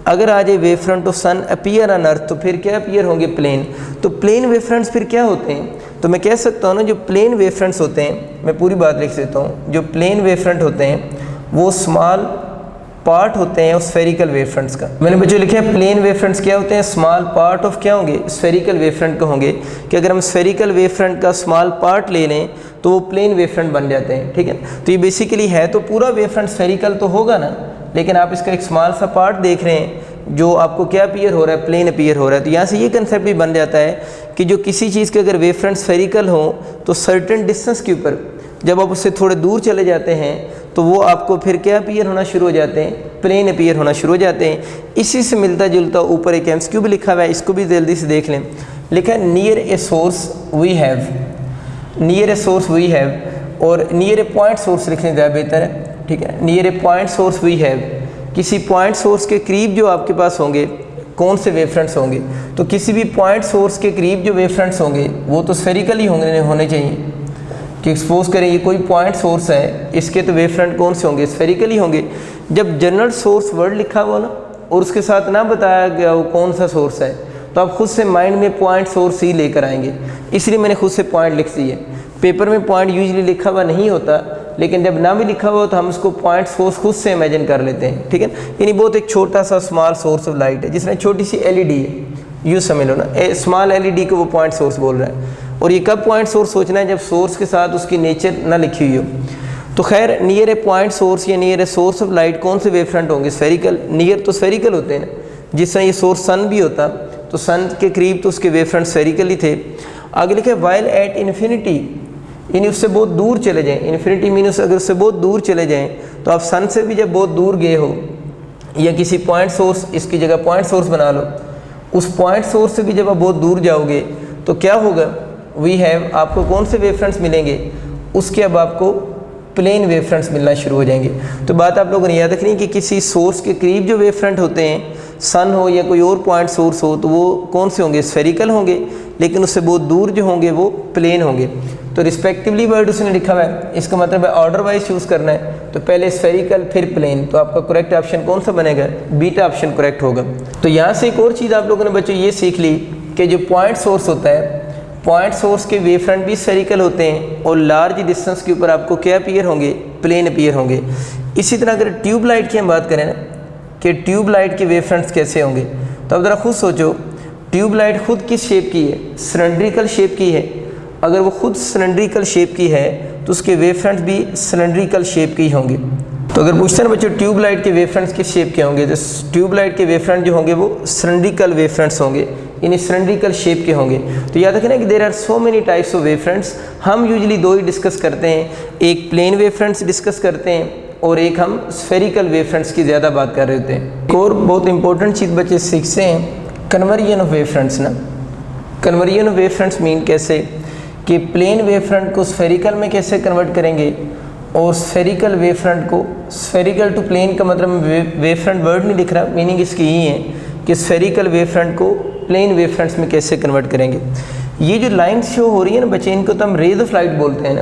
अगर आ जाए wave front of sun appear on earth, तो फिर क्या अपीयर होंगे, प्लेन। तो प्लेन वेव फ्रंट्स फिर क्या होते हैं? तो मैं कह सकता हूँ ना, जो प्लेन वेव फ्रंट्स होते हैं, मैं पूरी बात लिख देता हूँ, जो प्लेन वेव फ्रंट होते हैं वो स्मॉल पार्ट होते हैं उस स्फेरिकल वेव फ्रंट्स का। मैंने बच्चों लिखा है प्लेन वेव फ्रंट्स क्या होते हैं, स्मॉल पार्ट ऑफ क्या होंगे, स्फेरिकल वेव फ्रंट का होंगे। कि अगर हम स्फेरिकल वेव फ्रंट का स्मॉल पार्ट ले लें तो वो प्लेन वेव फ्रंट बन जाते हैं। ठीक है, तो ये बेसिकली है तो पूरा वेव फ्रंट स्फेरिकल तो होगा ना, लेकिन आप इसका एक स्मॉल सा पार्ट देख रहे हैं जो आपको क्या अपीयर हो रहा है, प्लेन अपीयर हो रहा है। तो यहाँ से ये कंसेप्ट भी बन जाता है कि जो किसी चीज़ के अगर वेव फ्रंट स्फेरिकल हो तो सर्टेन डिस्टेंस के ऊपर जब आप उससे थोड़े दूर चले जाते हैं तो वो आपको फिर क्या अपीयर होना शुरू हो जाते हैं, प्लेन अपीयर होना शुरू हो जाते हैं। इसी से मिलता जुलता ऊपर एक MCQ भी लिखा हुआ है, इसको भी जल्दी से देख लें। लिखा है near a source we have, near a source we have, और नियर ए पॉइंट सोर्स लिखने ज़्यादा बेहतर है। ठीक है, near a point source we have, किसी पॉइंट सोर्स के करीब जो आपके पास होंगे कौन से वेव फ्रंट्स होंगे, तो किसी भी पॉइंट सोर्स के करीब जो वेव फ्रंट्स होंगे वो तो स्फेरिकल ही होने चाहिए। कि एक्सपोज करें ये कोई पॉइंट सोर्स है, इसके तो वेव फ्रंट कौन से होंगे, स्फेरिकल ही होंगे। जब जनरल सोर्स वर्ड लिखा हुआ ना और उसके साथ ना बताया गया वो कौन सा सोर्स है, तो आप खुद से माइंड में पॉइंट सोर्स ही लेकर आएंगे। इसलिए मैंने खुद से पॉइंट लिख दिए। पेपर में पॉइंट यूजुअली लिखा हुआ नहीं होता, लेकिन जब ना भी लिखा हुआ तो हम उसको पॉइंट सोर्स खुद से इमेजिन कर लेते हैं। ठीक है, यानी बहुत एक छोटा सा स्मॉल सोर्स ऑफ लाइट है, जिसमें छोटी सी LED है, यूँ समझ लो ना, स्मॉल LED को वो पॉइंट सोर्स बोल रहा है। और ये कब पॉइंट सोर्स सोचना है, जब सोर्स के साथ उसकी नेचर ना लिखी हुई हो। तो खैर नियर ए पॉइंट सोर्स या near a source of light कौन से वेव फ्रंट होंगे, स्फेरिकल। नियर तो स्फेरिकल होते हैं ना, जिस तरह ये सोर्स सन भी होता तो सन के करीब तो उसके वेव फ्रंट स्फेरिकल ही थे। आगे लिखे वाइल एट इन्फिनिटी, यानी उससे बहुत दूर चले जाएं। इन्फिनिटी मीन्स अगर उससे बहुत दूर चले जाएं तो आप सन से भी जब बहुत दूर गए हो या किसी पॉइंट सोर्स, इसकी जगह पॉइंट सोर्स बना लो, उस पॉइंट सोर्स से भी जब आप बहुत दूर जाओगे तो क्या होगा, वी हैव, आपको कौन से वेव फ्रंट्स मिलेंगे, उसके अब आपको प्लेन वेव फ्रंट्स मिलना शुरू हो जाएंगे। तो बात आप लोगों ने याद रखनी कि किसी सोर्स के करीब जो वेव फ्रंट होते हैं, सन हो या कोई और पॉइंट सोर्स हो, तो वो कौन से होंगे, स्फेरिकल होंगे, लेकिन उससे बहुत दूर जो होंगे वो प्लेन होंगे। तो रिस्पेक्टिवली वर्ड उसने लिखा हुआ है, इसका मतलब है ऑर्डर वाइज चूज़ करना है, तो पहले स्फेरिकल फिर प्लेन। तो आपका करेक्ट ऑप्शन कौन सा बनेगा, बीटा ऑप्शन करेक्ट होगा। तो यहाँ से एक और चीज़ आप लोगों ने बच्चों ये सीख ली कि जो पॉइंट सोर्स होता है, पॉइंट सोर्स के वेव फ्रंट भी स्फेरिकल होते हैं और लार्ज डिस्टेंस के ऊपर आपको क्या अपीयर होंगे, प्लेन अपीयर होंगे। इसी तरह अगर ट्यूब लाइट की हम बात करें ना कि ट्यूब लाइट के वेव फ्रंट्स कैसे होंगे, तो अब ज़रा खुद सोचो, ट्यूब लाइट खुद किस शेप की है, सिलेंड्रिकल शेप की है। अगर वो खुद सिलेंड्रिकल शेप की है तो उसके वेव फ्रंट्स भी सिलेंड्रिकल शेप के ही होंगे। तो अगर पूछते हैं बच्चों ट्यूब लाइट के वेव फ्रंट्स किस शेप के होंगे, तो ट्यूब लाइट के वेव फ्रंट जो होंगे वो सिलेंड्रिकल वेव फ्रंट्स होंगे, यानी सिलेंड्रिकल शेप के होंगे। तो याद रखना कि there are so many types of wave fronts. हम यूजुअली दो ही डिस्कस करते हैं, एक प्लेन वेव फ्रंट्स डिस्कस करते हैं और एक हम स्फेरिकल वेव फ्रंट्स की ज़्यादा बात कर रहे होते हैं। एक और बहुत इंपॉर्टेंट चीज़ बच्चे सीखते हैं, कन्वर्जन ऑफ वेव फ्रंट्स ना। Conversion of wave fronts mean कैसे कि प्लेन वेव फ्रंट को स्फेरिकल में कैसे कन्वर्ट करेंगे और स्फेरिकल वेव फ्रंट को, स्फेरिकल टू प्लेन का मतलब वेव फ्रंट वर्ड नहीं लिख रहा, मीनिंग इसकी यही है कि स्फेरिकल वेव फ्रंट को प्लेन वेव फ्रंट्स में कैसे कन्वर्ट करेंगे। ये जो लाइन शो हो रही है ना बच्चे, इनको तो हम रेज ऑफ लाइट बोलते हैं ना।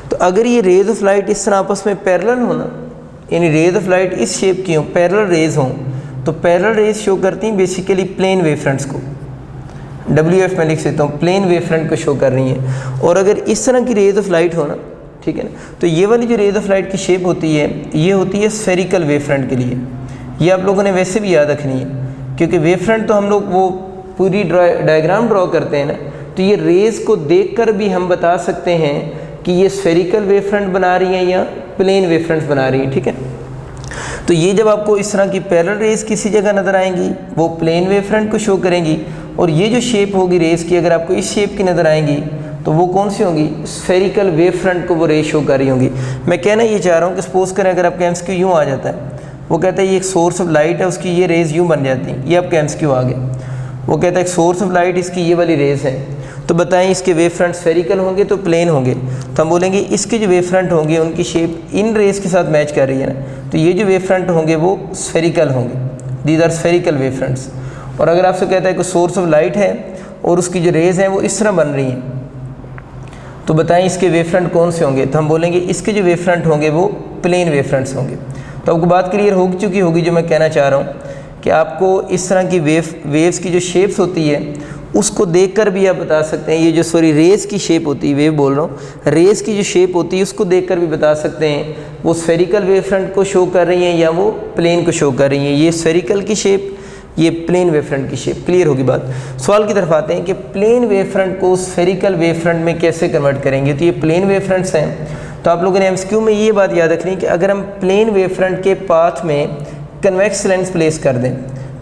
तो अगर ये रेज ऑफ लाइट इस तरह आपस में पैरेलल हो ना, यानी रेज ऑफ लाइट इस शेप की हो, पैरेलल रेज हों, तो पैरेलल रेज शो करती हैं बेसिकली प्लेन वेव फ्रंट्स को, WF में लिख सकता हूँ, प्लेन वेव फ्रंट को शो कर रही हैं। और अगर इस तरह की रेज ऑफ लाइट हो ना, ठीक है ना, तो ये वाली जो रेज ऑफ लाइट की शेप होती है ये होती है स्फेरिकल वेव फ्रंट के लिए। ये आप लोगों ने वैसे भी याद रखनी है, क्योंकि वेव फ्रंट तो हम लोग वो पूरी डायग्राम ड्रॉ करते हैं ना, तो ये रेज को देखकर भी हम बता सकते हैं कि ये स्फेरिकल वेव फ्रंट बना रही हैं या प्लेन वेव फ्रंट्स बना रही हैं, ठीक है। तो ये जब आपको इस तरह की पैरेलल रेज किसी जगह नज़र आएंगी वो प्लेन वेव फ्रंट को शो करेंगी, और ये जो शेप होगी रेज की अगर आपको इस शेप की नज़र आएंगी तो वो कौन सी होंगी, स्फेरिकल वेव फ्रंट को वो रेज शो कर रही होंगी। मैं कहना ये चाह रहा हूँ कि सपोज करें अगर आपका एमसीक्यू यूँ आ जाता है, वो कहता है ये एक सोर्स ऑफ लाइट है, उसकी ये रेज यूँ बन जाती है, ये आपका एमसीक्यू आ गया। वो कहता है एक सोर्स ऑफ लाइट, इसकी ये वाली रेज है, तो बताएं इसके वेव फ्रंट स्फेरिकल होंगे तो प्लेन होंगे, तो हम बोलेंगे इसके जो वेव फ्रंट होंगे उनकी शेप इन रेज के साथ मैच कर रही है ना, तो ये जो वेव फ्रंट होंगे वो स्फेरिकल होंगे, these are spherical wave fronts. और अगर आपसे कहता है कि सोर्स ऑफ लाइट है और उसकी जो रेज हैं वो इस तरह बन रही हैं, तो बताएं इसके वेव फ्रंट कौन से होंगे, तो हम बोलेंगे इसके जो वेव फ्रंट होंगे वो प्लेन वेव फ्रंट्स होंगे। तो आपको बात क्लियर हो चुकी होगी जो मैं कहना चाह रहा हूँ कि आपको इस तरह की वेव्स की जो शेप्स होती है उसको देखकर भी आप बता सकते हैं, ये जो रेज की शेप होती है, वेव बोल रहा हूँ, रेज की जो शेप होती है उसको देखकर भी बता सकते हैं वो स्फेरिकल वेव फ्रंट को शो कर रही हैं या वो प्लेन को शो कर रही हैं। ये स्फेरिकल की शेप, ये प्लेन वेव फ्रंट की शेप। क्लियर होगी बात। सवाल की तरफ आते हैं कि प्लेन वेव फ्रंट को स्फेरिकल वेव फ्रंट में कैसे कन्वर्ट करेंगे। तो ये प्लेन वेव फ्रंट्स हैं, तो आप लोगों ने एमसीक्यू में ये बात याद रखनी है कि अगर हम प्लेन वेव फ्रंट के पाथ में कन्वेक्स लेंस प्लेस कर दें,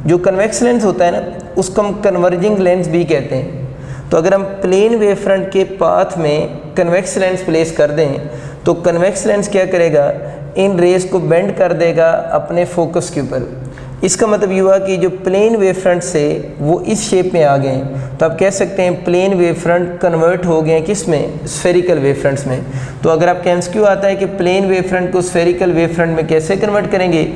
जो कन्वेक्स लेंस होता है ना उसको हम कन्वर्जिंग लेंस भी कहते हैं। तो अगर हम प्लेन वेव फ्रंट के पाथ में कन्वेक्स लेंस प्लेस कर दें तो कन्वेक्स लेंस क्या करेगा, इन रेज को बेंड कर देगा अपने फोकस के ऊपर। इसका मतलब ये हुआ कि जो प्लेन वेव फ्रंट से वो इस शेप में आ गए, तो आप कह सकते हैं प्लेन वेव फ्रंट कन्वर्ट हो गए किस में, स्फेरिकल वेव फ्रंट्स में। तो अगर आपका एमसीक्यू आता है कि प्लेन वेव फ्रंट को स्फेरिकल वेव फ्रंट में कैसे कन्वर्ट करेंगे,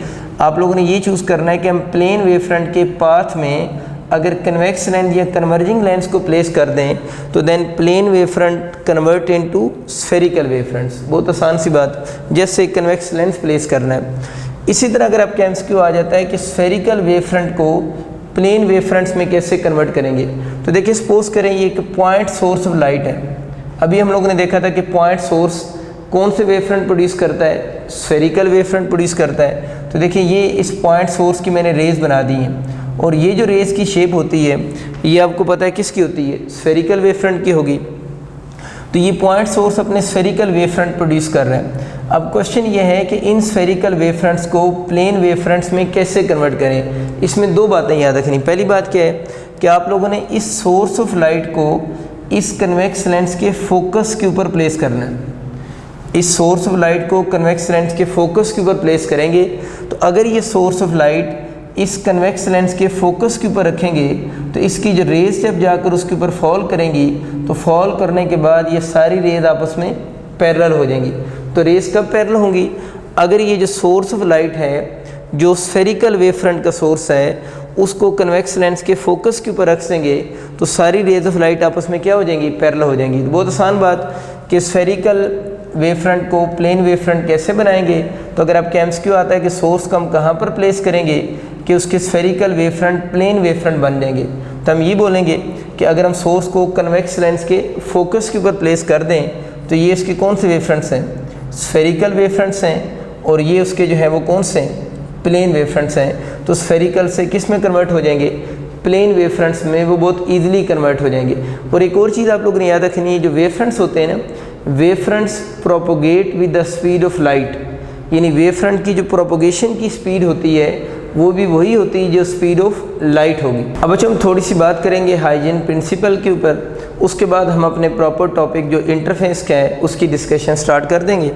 आप लोगों ने ये चूज़ करना है कि हम प्लेन वेव फ्रंट के पाथ में अगर कन्वेक्स लेंस या कन्वर्जिंग लेंस को प्लेस कर दें तो then plane wave front convert into spherical wave fronts. बहुत आसान सी बात, जैसे कन्वेक्स लेंस प्लेस करना है। इसी तरह अगर आपका एमसीक्यू आ जाता है कि स्फेरिकल वेव फ्रंट को प्लेन वेव फ्रंट्स में कैसे कन्वर्ट करेंगे, तो देखिए सपोज करें ये एक पॉइंट सोर्स ऑफ लाइट है। अभी हम लोगों ने देखा था कि पॉइंट सोर्स कौन से वेव फ्रंट प्रोड्यूस करता है, स्फेरिकल वेव फ्रंट प्रोड्यूस करता है। तो देखिए ये इस पॉइंट सोर्स की मैंने रेज बना दी है, और ये जो रेज की शेप होती है ये आपको पता है किसकी होती है, स्फेरिकल वेव फ्रंट की होगी। तो ये पॉइंट सोर्स अपने स्फेरिकल वेव फ्रंट प्रोड्यूस कर रहे हैं। अब क्वेश्चन ये है कि इन स्फेरिकल वेव फ्रंट्स को प्लेन वेव फ्रंट्स में कैसे कन्वर्ट करें। इसमें दो बातें याद रखनी। पहली बात क्या है कि आप लोगों ने इस सोर्स ऑफ लाइट को इस कन्वेक्स लेंस के फोकस के ऊपर प्लेस करना है। इस सोर्स ऑफ लाइट को कन्वेक्स लेंस के फोकस के ऊपर प्लेस करेंगे, तो अगर ये सोर्स ऑफ लाइट इस कन्वेक्स लेंस के फोकस के ऊपर रखेंगे तो इसकी जो रेज जब जाकर उसके ऊपर फॉल करेंगी तो फॉल करने के बाद ये सारी रेज आपस में पैरेलल हो जाएंगी। तो रेज कब पैरेलल होंगी, अगर ये जो सोर्स ऑफ लाइट है जो स्फेरिकल वेव फ्रंट का सोर्स है उसको कन्वेक्स लेंस के फोकस के ऊपर रख देंगे तो सारी रेज ऑफ लाइट आपस में क्या हो जाएंगी, पैरेलल हो जाएंगी। तो बहुत आसान बात कि स्फेरिकल वेव फ्रंट को प्लेन वेव फ्रंट कैसे बनाएंगे। तो अगर आपके एमसीक्यू आता है कि सोर्स को हम कहाँ पर प्लेस करेंगे कि उसके spherical wave front plane wave front बन जाएंगे, तो हम ये बोलेंगे कि अगर हम सोर्स को कन्वेक्स लेंस के फोकस के ऊपर प्लेस कर दें तो ये इसके कौन से वेव फ्रंट्स हैं, स्फेरिकल वेव फ्रंट्स हैं, और ये उसके जो है वो कौन से हैं, प्लेन वेव फ्रंट्स हैं। तो स्फेरिकल से किस में कन्वर्ट हो जाएंगे, प्लेन वेव फ्रंट्स में वो बहुत ईजिली कन्वर्ट हो जाएंगे। और एक और चीज़ आप लोगों ने याद रखनी है, जो वेव फ्रंट्स होते हैं ना, wave fronts propagate with the speed of light, यानी वेव फ्रंट की जो प्रोपोगेशन की स्पीड होती है वो भी वही होती है जो स्पीड ऑफ लाइट होगी। अब अच्छा हम थोड़ी सी बात करेंगे हाइजेन प्रिंसिपल के ऊपर, उसके बाद हम अपने प्रॉपर टॉपिक जो इंटरफेस का है उसकी डिस्कशन स्टार्ट कर देंगे।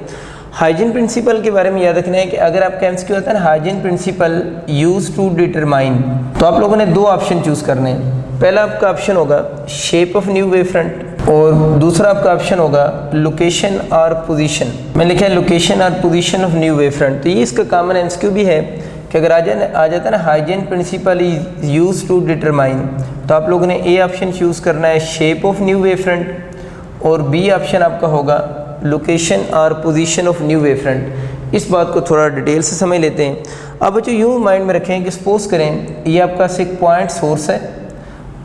हाइजीन प्रिंसिपल के बारे में याद रखना है कि अगर आपका एमसीक्यू होता है ना Huygens principle use to determine, तो आप लोगों ने दो ऑप्शन चूज़ करने हैं। पहला आपका ऑप्शन होगा shape of new wave front और दूसरा आपका ऑप्शन होगा लोकेशन और पोजीशन। मैं लिखा है लोकेशन और position of new wave front. तो ये इसका कॉमन एमसीक्यू भी है कि अगर आ जाता है ना Huygens principle is use to determine, तो आप लोगों ने ए ऑप्शन चूज़ करना है shape of new wave front, और बी ऑप्शन आपका होगा लोकेशन और position of new wave front. इस बात को थोड़ा डिटेल से समझ लेते हैं। अब बच्चों यूँ माइंड में रखें कि सपोज़ करें ये आपका एक पॉइंट सोर्स है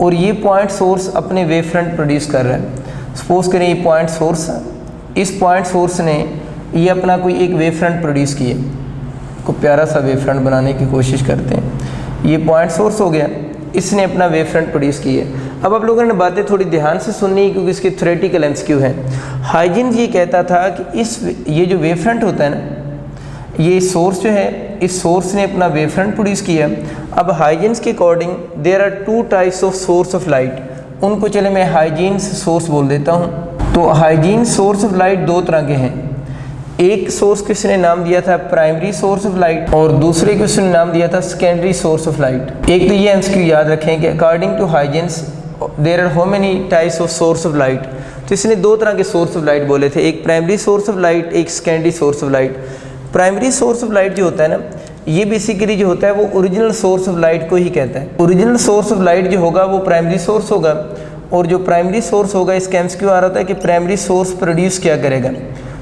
और ये पॉइंट सोर्स अपने वेव फ्रंट प्रोड्यूस कर रहा है। सपोज़ करें ये पॉइंट सोर्स है, इस पॉइंट सोर्स ने ये अपना कोई एक वेव फ्रंट प्रोड्यूस किया, को प्यारा सा वेव फ्रंट बनाने की कोशिश करते हैं। ये पॉइंट सोर्स हो गया, इसने अपना वेव फ्रंट प्रोड्यूस किया। अब आप लोगों ने बातें थोड़ी ध्यान से सुननी है क्योंकि इसके थ्योरेटिकल एमसीक्यू है। हाइजेंस ये कहता था कि ये जो वेव फ्रंट होता है ना, ये सोर्स जो है, इस सोर्स ने अपना वेव फ्रंट प्रोड्यूस किया। अब हाइजेंस के according there are two types of source of light, उनको चले मैं हाइजीन्स सोर्स बोल देता हूँ। तो हाइजीन्स सोर्स ऑफ लाइट दो तरह के हैं। एक सोर्स को इसने नाम दिया था प्राइमरी सोर्स ऑफ लाइट और दूसरे को इसने नाम दिया था सेकेंडरी सोर्स ऑफ लाइट। एक तो ये एमसीक्यू याद रखें कि according to Huygens there are how many types of source of light. तो इसने दो तरह के सोर्स ऑफ लाइट बोले थे, एक प्राइमरी सोर्स ऑफ लाइट, एक secondary source of light. Primary source of light जो होता है ना, ये बेसिकली जो होता है वो ओरिजिनल सोर्स ऑफ लाइट को ही कहता है। ओरिजिनल सोर्स ऑफ लाइट जो होगा वो प्राइमरी सोर्स होगा, और जो प्राइमरी सोर्स होगा इसका एमसीक्यू आ रहा होता है कि प्राइमरी सोर्स प्रोड्यूस क्या करेगा।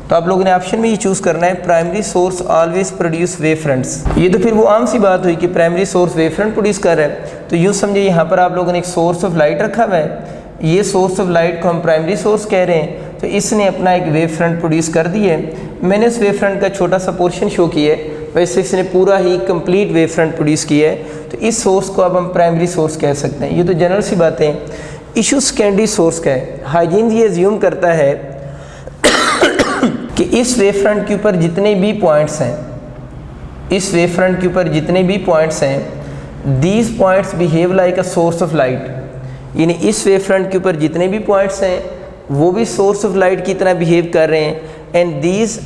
तो आप लोगों ने ऑप्शन में ये चूज़ करना है, primary source always produce wave fronts. ये तो फिर वो आम सी बात हुई कि primary source wave front produce कर रहा है। तो यूँ समझिए यहाँ पर आप लोगों ने एक सोर्स ऑफ लाइट रखा हुआ है, ये सोर्स ऑफ लाइट को हम प्राइमरी सोर्स कह रहे हैं। तो इसने अपना एक वेव फ्रंट प्रोड्यूस कर दिया है। मैंने उस वेव फ्रंट का छोटा सा पोर्शन शो किया है, वैसे इसने पूरा ही कंप्लीट वेव फ्रंट प्रोड्यूस किया है। तो इस सोर्स को अब हम प्राइमरी सोर्स कह सकते हैं। ये तो जनरल सी बातें हैं। इशू सेकेंडरी सोर्स का है। हाइजीन ये एज्यूम करता है कि इस वेव फ्रंट के ऊपर जितने भी पॉइंट्स हैं, इस वेव फ्रंट के ऊपर जितने भी पॉइंट्स हैं, these points behave like a source of light. यानी इस वेव फ्रंट के ऊपर जितने भी पॉइंट्स हैं वो भी सोर्स ऑफ लाइट की तरह बिहेव कर रहे हैं। एंड दीज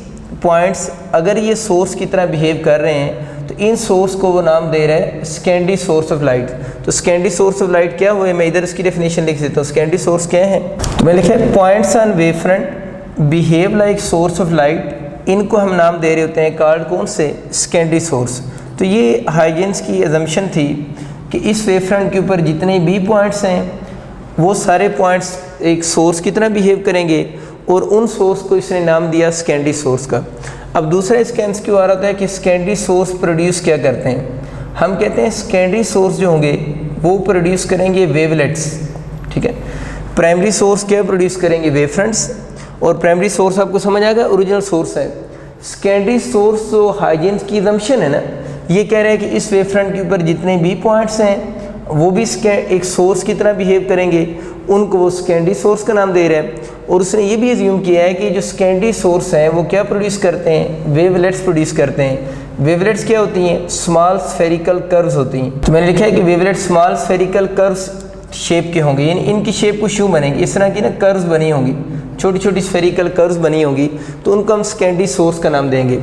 पॉइंट्स अगर ये सोर्स की तरह बिहेव कर रहे हैं तो इन सोर्स को वो नाम दे रहे हैं सेकेंडरी सोर्स ऑफ लाइट। तो सेकेंडरी सोर्स ऑफ लाइट क्या हुए, मैं इधर इसकी डेफिनेशन लिख देता हूँ। सेकेंडरी सोर्स क्या है, तो मैं लिखा है points on wave front behave like source of light. इनको हम नाम दे रहे होते हैं कॉल्ड कौन से, सेकेंडरी सोर्स। तो ये हाइजेंस की एजम्पशन थी कि इस वेव फ्रंट के ऊपर जितने भी पॉइंट्स हैं वो सारे पॉइंट्स एक सोर्स की तरह बिहेव करेंगे, और उन सोर्स को इसने नाम दिया सेकेंडरी सोर्स का। अब दूसरा इसका एमसीक्यू आ रहा है कि सेकेंडरी सोर्स प्रोड्यूस क्या करते हैं। हम कहते हैं सेकेंडरी सोर्स जो होंगे वो प्रोड्यूस करेंगे वेवलेट्स, ठीक है। प्राइमरी सोर्स क्या प्रोड्यूस करेंगे, वेव फ्रंट्स, और प्राइमरी सोर्स आपको समझ आएगा ओरिजिनल सोर्स है। सेकेंडरी सोर्स जो हाइजेंस की एजम्पशन है ना, ये कह रहे हैं कि इस वेव फ्रंट के ऊपर जितने भी पॉइंट्स हैं वो भी एक सोर्स की तरह बिहेव करेंगे, उनको वो सेकेंडरी सोर्स का नाम दे रहे हैं। और उसने ये भी एज्यूम किया है कि जो सेकेंडरी सोर्स हैं वो क्या प्रोड्यूस करते हैं, वेवलेट्स प्रोड्यूस करते हैं। वेवलेट्स क्या होती हैं, स्मॉल स्फेरिकल कर्व्स होती हैं। तो मैंने लिखा है कि wavelet small spherical curves shape के होंगे, यानी इनकी शेप कुछ यूँ बनेगी, इस तरह की ना कर्व्स बनी होंगी, छोटी छोटी स्फेरिकल कर्व्स बनी होंगी, तो उनको हम सेकेंडरी सोर्स का नाम देंगे।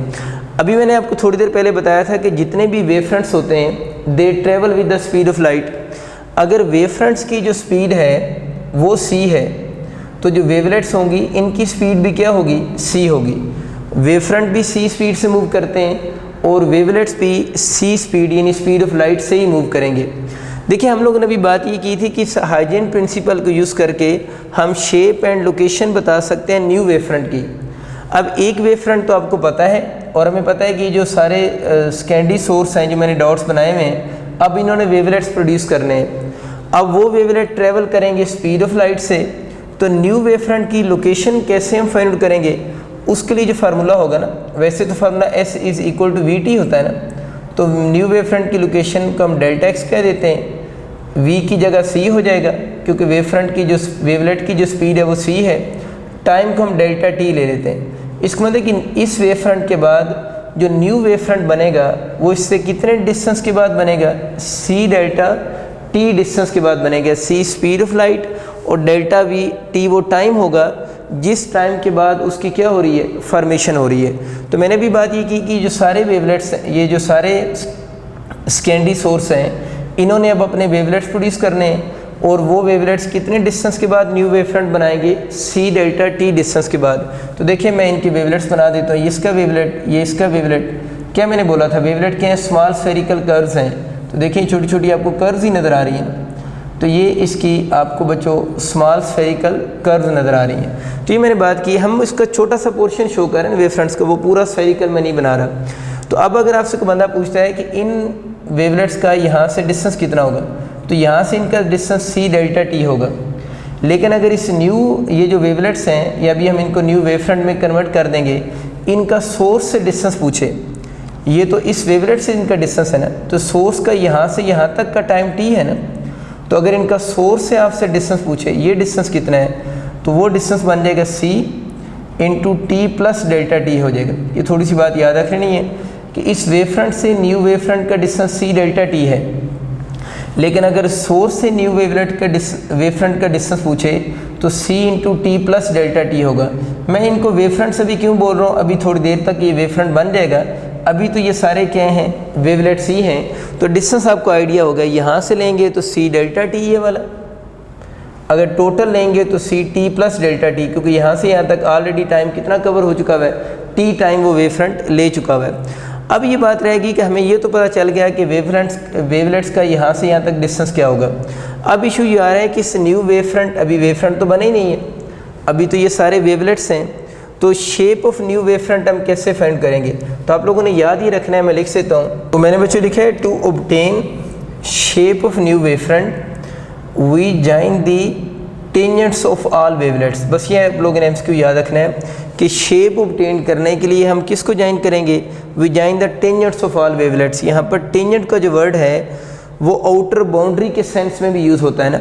अभी मैंने आपको थोड़ी देर पहले बताया था कि जितने भी वेव फ्रंट्स होते हैं they travel with the speed of light. अगर वेव फ्रंट्स की जो स्पीड है वो c है तो जो वेवलेट्स होंगी इनकी स्पीड भी क्या होगी, c होगी। वेव फ्रंट भी c स्पीड से मूव करते हैं और वेवलेट्स भी c स्पीड यानी स्पीड ऑफ लाइट से ही मूव करेंगे। देखिए हम लोगों ने अभी बात ये की थी कि इस हाइजेन प्रिंसिपल को यूज़ करके हम शेप एंड लोकेशन बता सकते हैं न्यू वेव फ्रंट की। अब एक वेव फ्रंट तो आपको पता है और हमें पता है कि जो सारे सेकेंडरी सोर्स हैं जो मैंने डॉट्स बनाए हुए हैं, अब इन्होंने वेवलेट्स प्रोड्यूस करने हैं। अब वो वेवलेट ट्रेवल करेंगे स्पीड ऑफ लाइट से, तो न्यू वेव फ्रंट की लोकेशन कैसे हम फाइंड आउट करेंगे, उसके लिए जो फार्मूला होगा ना, वैसे तो formula S is equal to VT होता है ना, तो न्यू वेव फ्रंट की लोकेशन को हम डेल्टा एक्स कह देते हैं, V की जगह C हो जाएगा क्योंकि वेव फ्रंट की जो वेवलेट की जो स्पीड है वो C है, टाइम को हम डेल्टा T ले लेते हैं। इसका मतलब कि इस वेव फ्रंट के बाद जो न्यू वेव फ्रंट बनेगा वो इससे कितने डिस्टेंस के बाद बनेगा, C डेल्टा T डिस्टेंस के बाद बनेगा। C स्पीड ऑफ लाइट और डेल्टा V T वो टाइम होगा जिस टाइम के बाद उसकी क्या हो रही है, फॉर्मेशन हो रही है। तो मैंने भी बात ये की कि जो सारे वेवलेट्स, ये जो सारे सेकेंडरी सोर्स हैं, इन्होंने अब अपने वेवलेट्स प्रोड्यूस करने हैं और वो वेवलेट्स कितने डिस्टेंस के बाद न्यू वेव फ्रंट बनाएंगे, C डेल्टा T डिस्टेंस के बाद। तो देखिए मैं इनकी वेवलेट्स बना देता हूँ, ये इसका वेवलेट, ये इसका वेवलेट। क्या मैंने बोला था, वेवलेट क्या है, स्मॉल स्फेरिकल कर्व्स हैं। तो देखिए छोटी छोटी आपको कर्व्स ही नज़र आ रही हैं। तो ये इसकी आपको बच्चों स्मॉल स्फेरिकल कर्व नज़र आ रही हैं। तो ये मैंने बात की, हम इसका छोटा सा पोर्शन शो कर रहे हैं वेव फ्रंट्स का, वो पूरा स्फेरिकल में नहीं बना रहा। तो अब अगर आपसे कोई बंदा पूछता है कि इन वेवलेट्स का यहाँ से डिस्टेंस कितना होगा, तो यहाँ से इनका डिस्टेंस c डेल्टा t होगा। लेकिन अगर इस न्यू ये जो वेवलेट्स हैं, या अभी हम इनको न्यू वेव फ्रंट में कन्वर्ट कर देंगे, इनका सोर्स से डिस्टेंस पूछे, ये तो इस वेवलेट से इनका डिस्टेंस है ना, तो सोर्स का यहाँ से यहाँ तक का टाइम t है ना, तो अगर इनका सोर्स से आपसे डिस्टेंस पूछे ये डिस्टेंस कितना है, तो वो डिस्टेंस बन जाएगा c into T plus delta T हो जाएगा। ये थोड़ी सी बात याद रखनी है कि इस वेव फ्रंट से न्यू वेव फ्रंट का डिस्टेंस c डेल्टा टी है, लेकिन अगर सोर्स से न्यू वेवलेट का वेव फ्रंट का डिस्टेंस पूछे तो c into T plus delta T होगा। मैं इनको वेव फ्रंट से भी क्यों बोल रहा हूँ, अभी थोड़ी देर तक ये वेव फ्रंट बन जाएगा, अभी तो ये सारे क्या हैं, वेवलेट c हैं। तो डिस्टेंस आपको आइडिया होगा, यहाँ से लेंगे तो c डेल्टा टी ये वाला, अगर टोटल लेंगे तो c t plus delta T, क्योंकि यहाँ से यहाँ तक ऑलरेडी टाइम कितना कवर हो चुका है, t टाइम वो वेव फ्रंट ले चुका है। अब ये बात रहेगी कि हमें ये तो पता चल गया कि वेवलेट्स का यहाँ से यहाँ तक डिस्टेंस क्या होगा। अब इशू ये आ रहा है कि इस न्यू वेव फ्रंट, अभी वेव फ्रंट तो बने ही नहीं है, अभी तो ये सारे वेवलेट्स हैं, तो shape of new wave front हम कैसे फाइंड करेंगे। तो आप लोगों ने याद ही रखना है, मैं लिख देता हूँ। तो मैंने बच्चों लिखा है to obtain shape of new wave front we join the tangents of all wavelets. बस ये आप लोगों ने एमसीक्यू याद रखना है कि शेप ऑब्टेन करने के लिए हम किसको ज्वाइन करेंगे, we join the tangents of all wavelets. यहाँ पर टेंजेंट का जो वर्ड है वो आउटर बाउंड्री के सेंस में भी यूज़ होता है ना,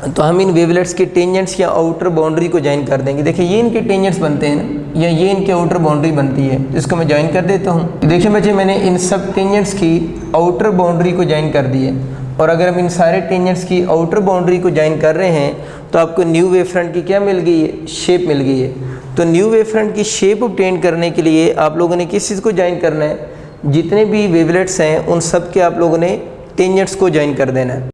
तो हम इन वेवलेट्स के टेंजेंट्स या आउटर बाउंड्री को ज्वाइन कर देंगे। देखिए ये इनके टेंजेंट्स बनते हैं ना, या ये इनके आउटर बाउंड्री बनती है, इसको मैं ज्वाइन कर देता हूँ। देखिए बच्चे मैंने इन सब टेंजेंट्स की आउटर बाउंड्री को ज्वाइन कर दी है, और अगर हम इन सारे टेंजेंट्स की आउटर बाउंड्री को ज्वाइन कर रहे हैं तो आपको न्यू वेव फ्रंट की क्या मिल गई है, शेप मिल गई है। तो न्यू वेव फ्रंट की शेप ऑब्टेन करने के लिए आप लोगों ने किस चीज़ को ज्वाइन करना है, जितने भी वेवलेट्स हैं उन सब के आप लोगों ने टेंजेंट्स को ज्वाइन कर देना है।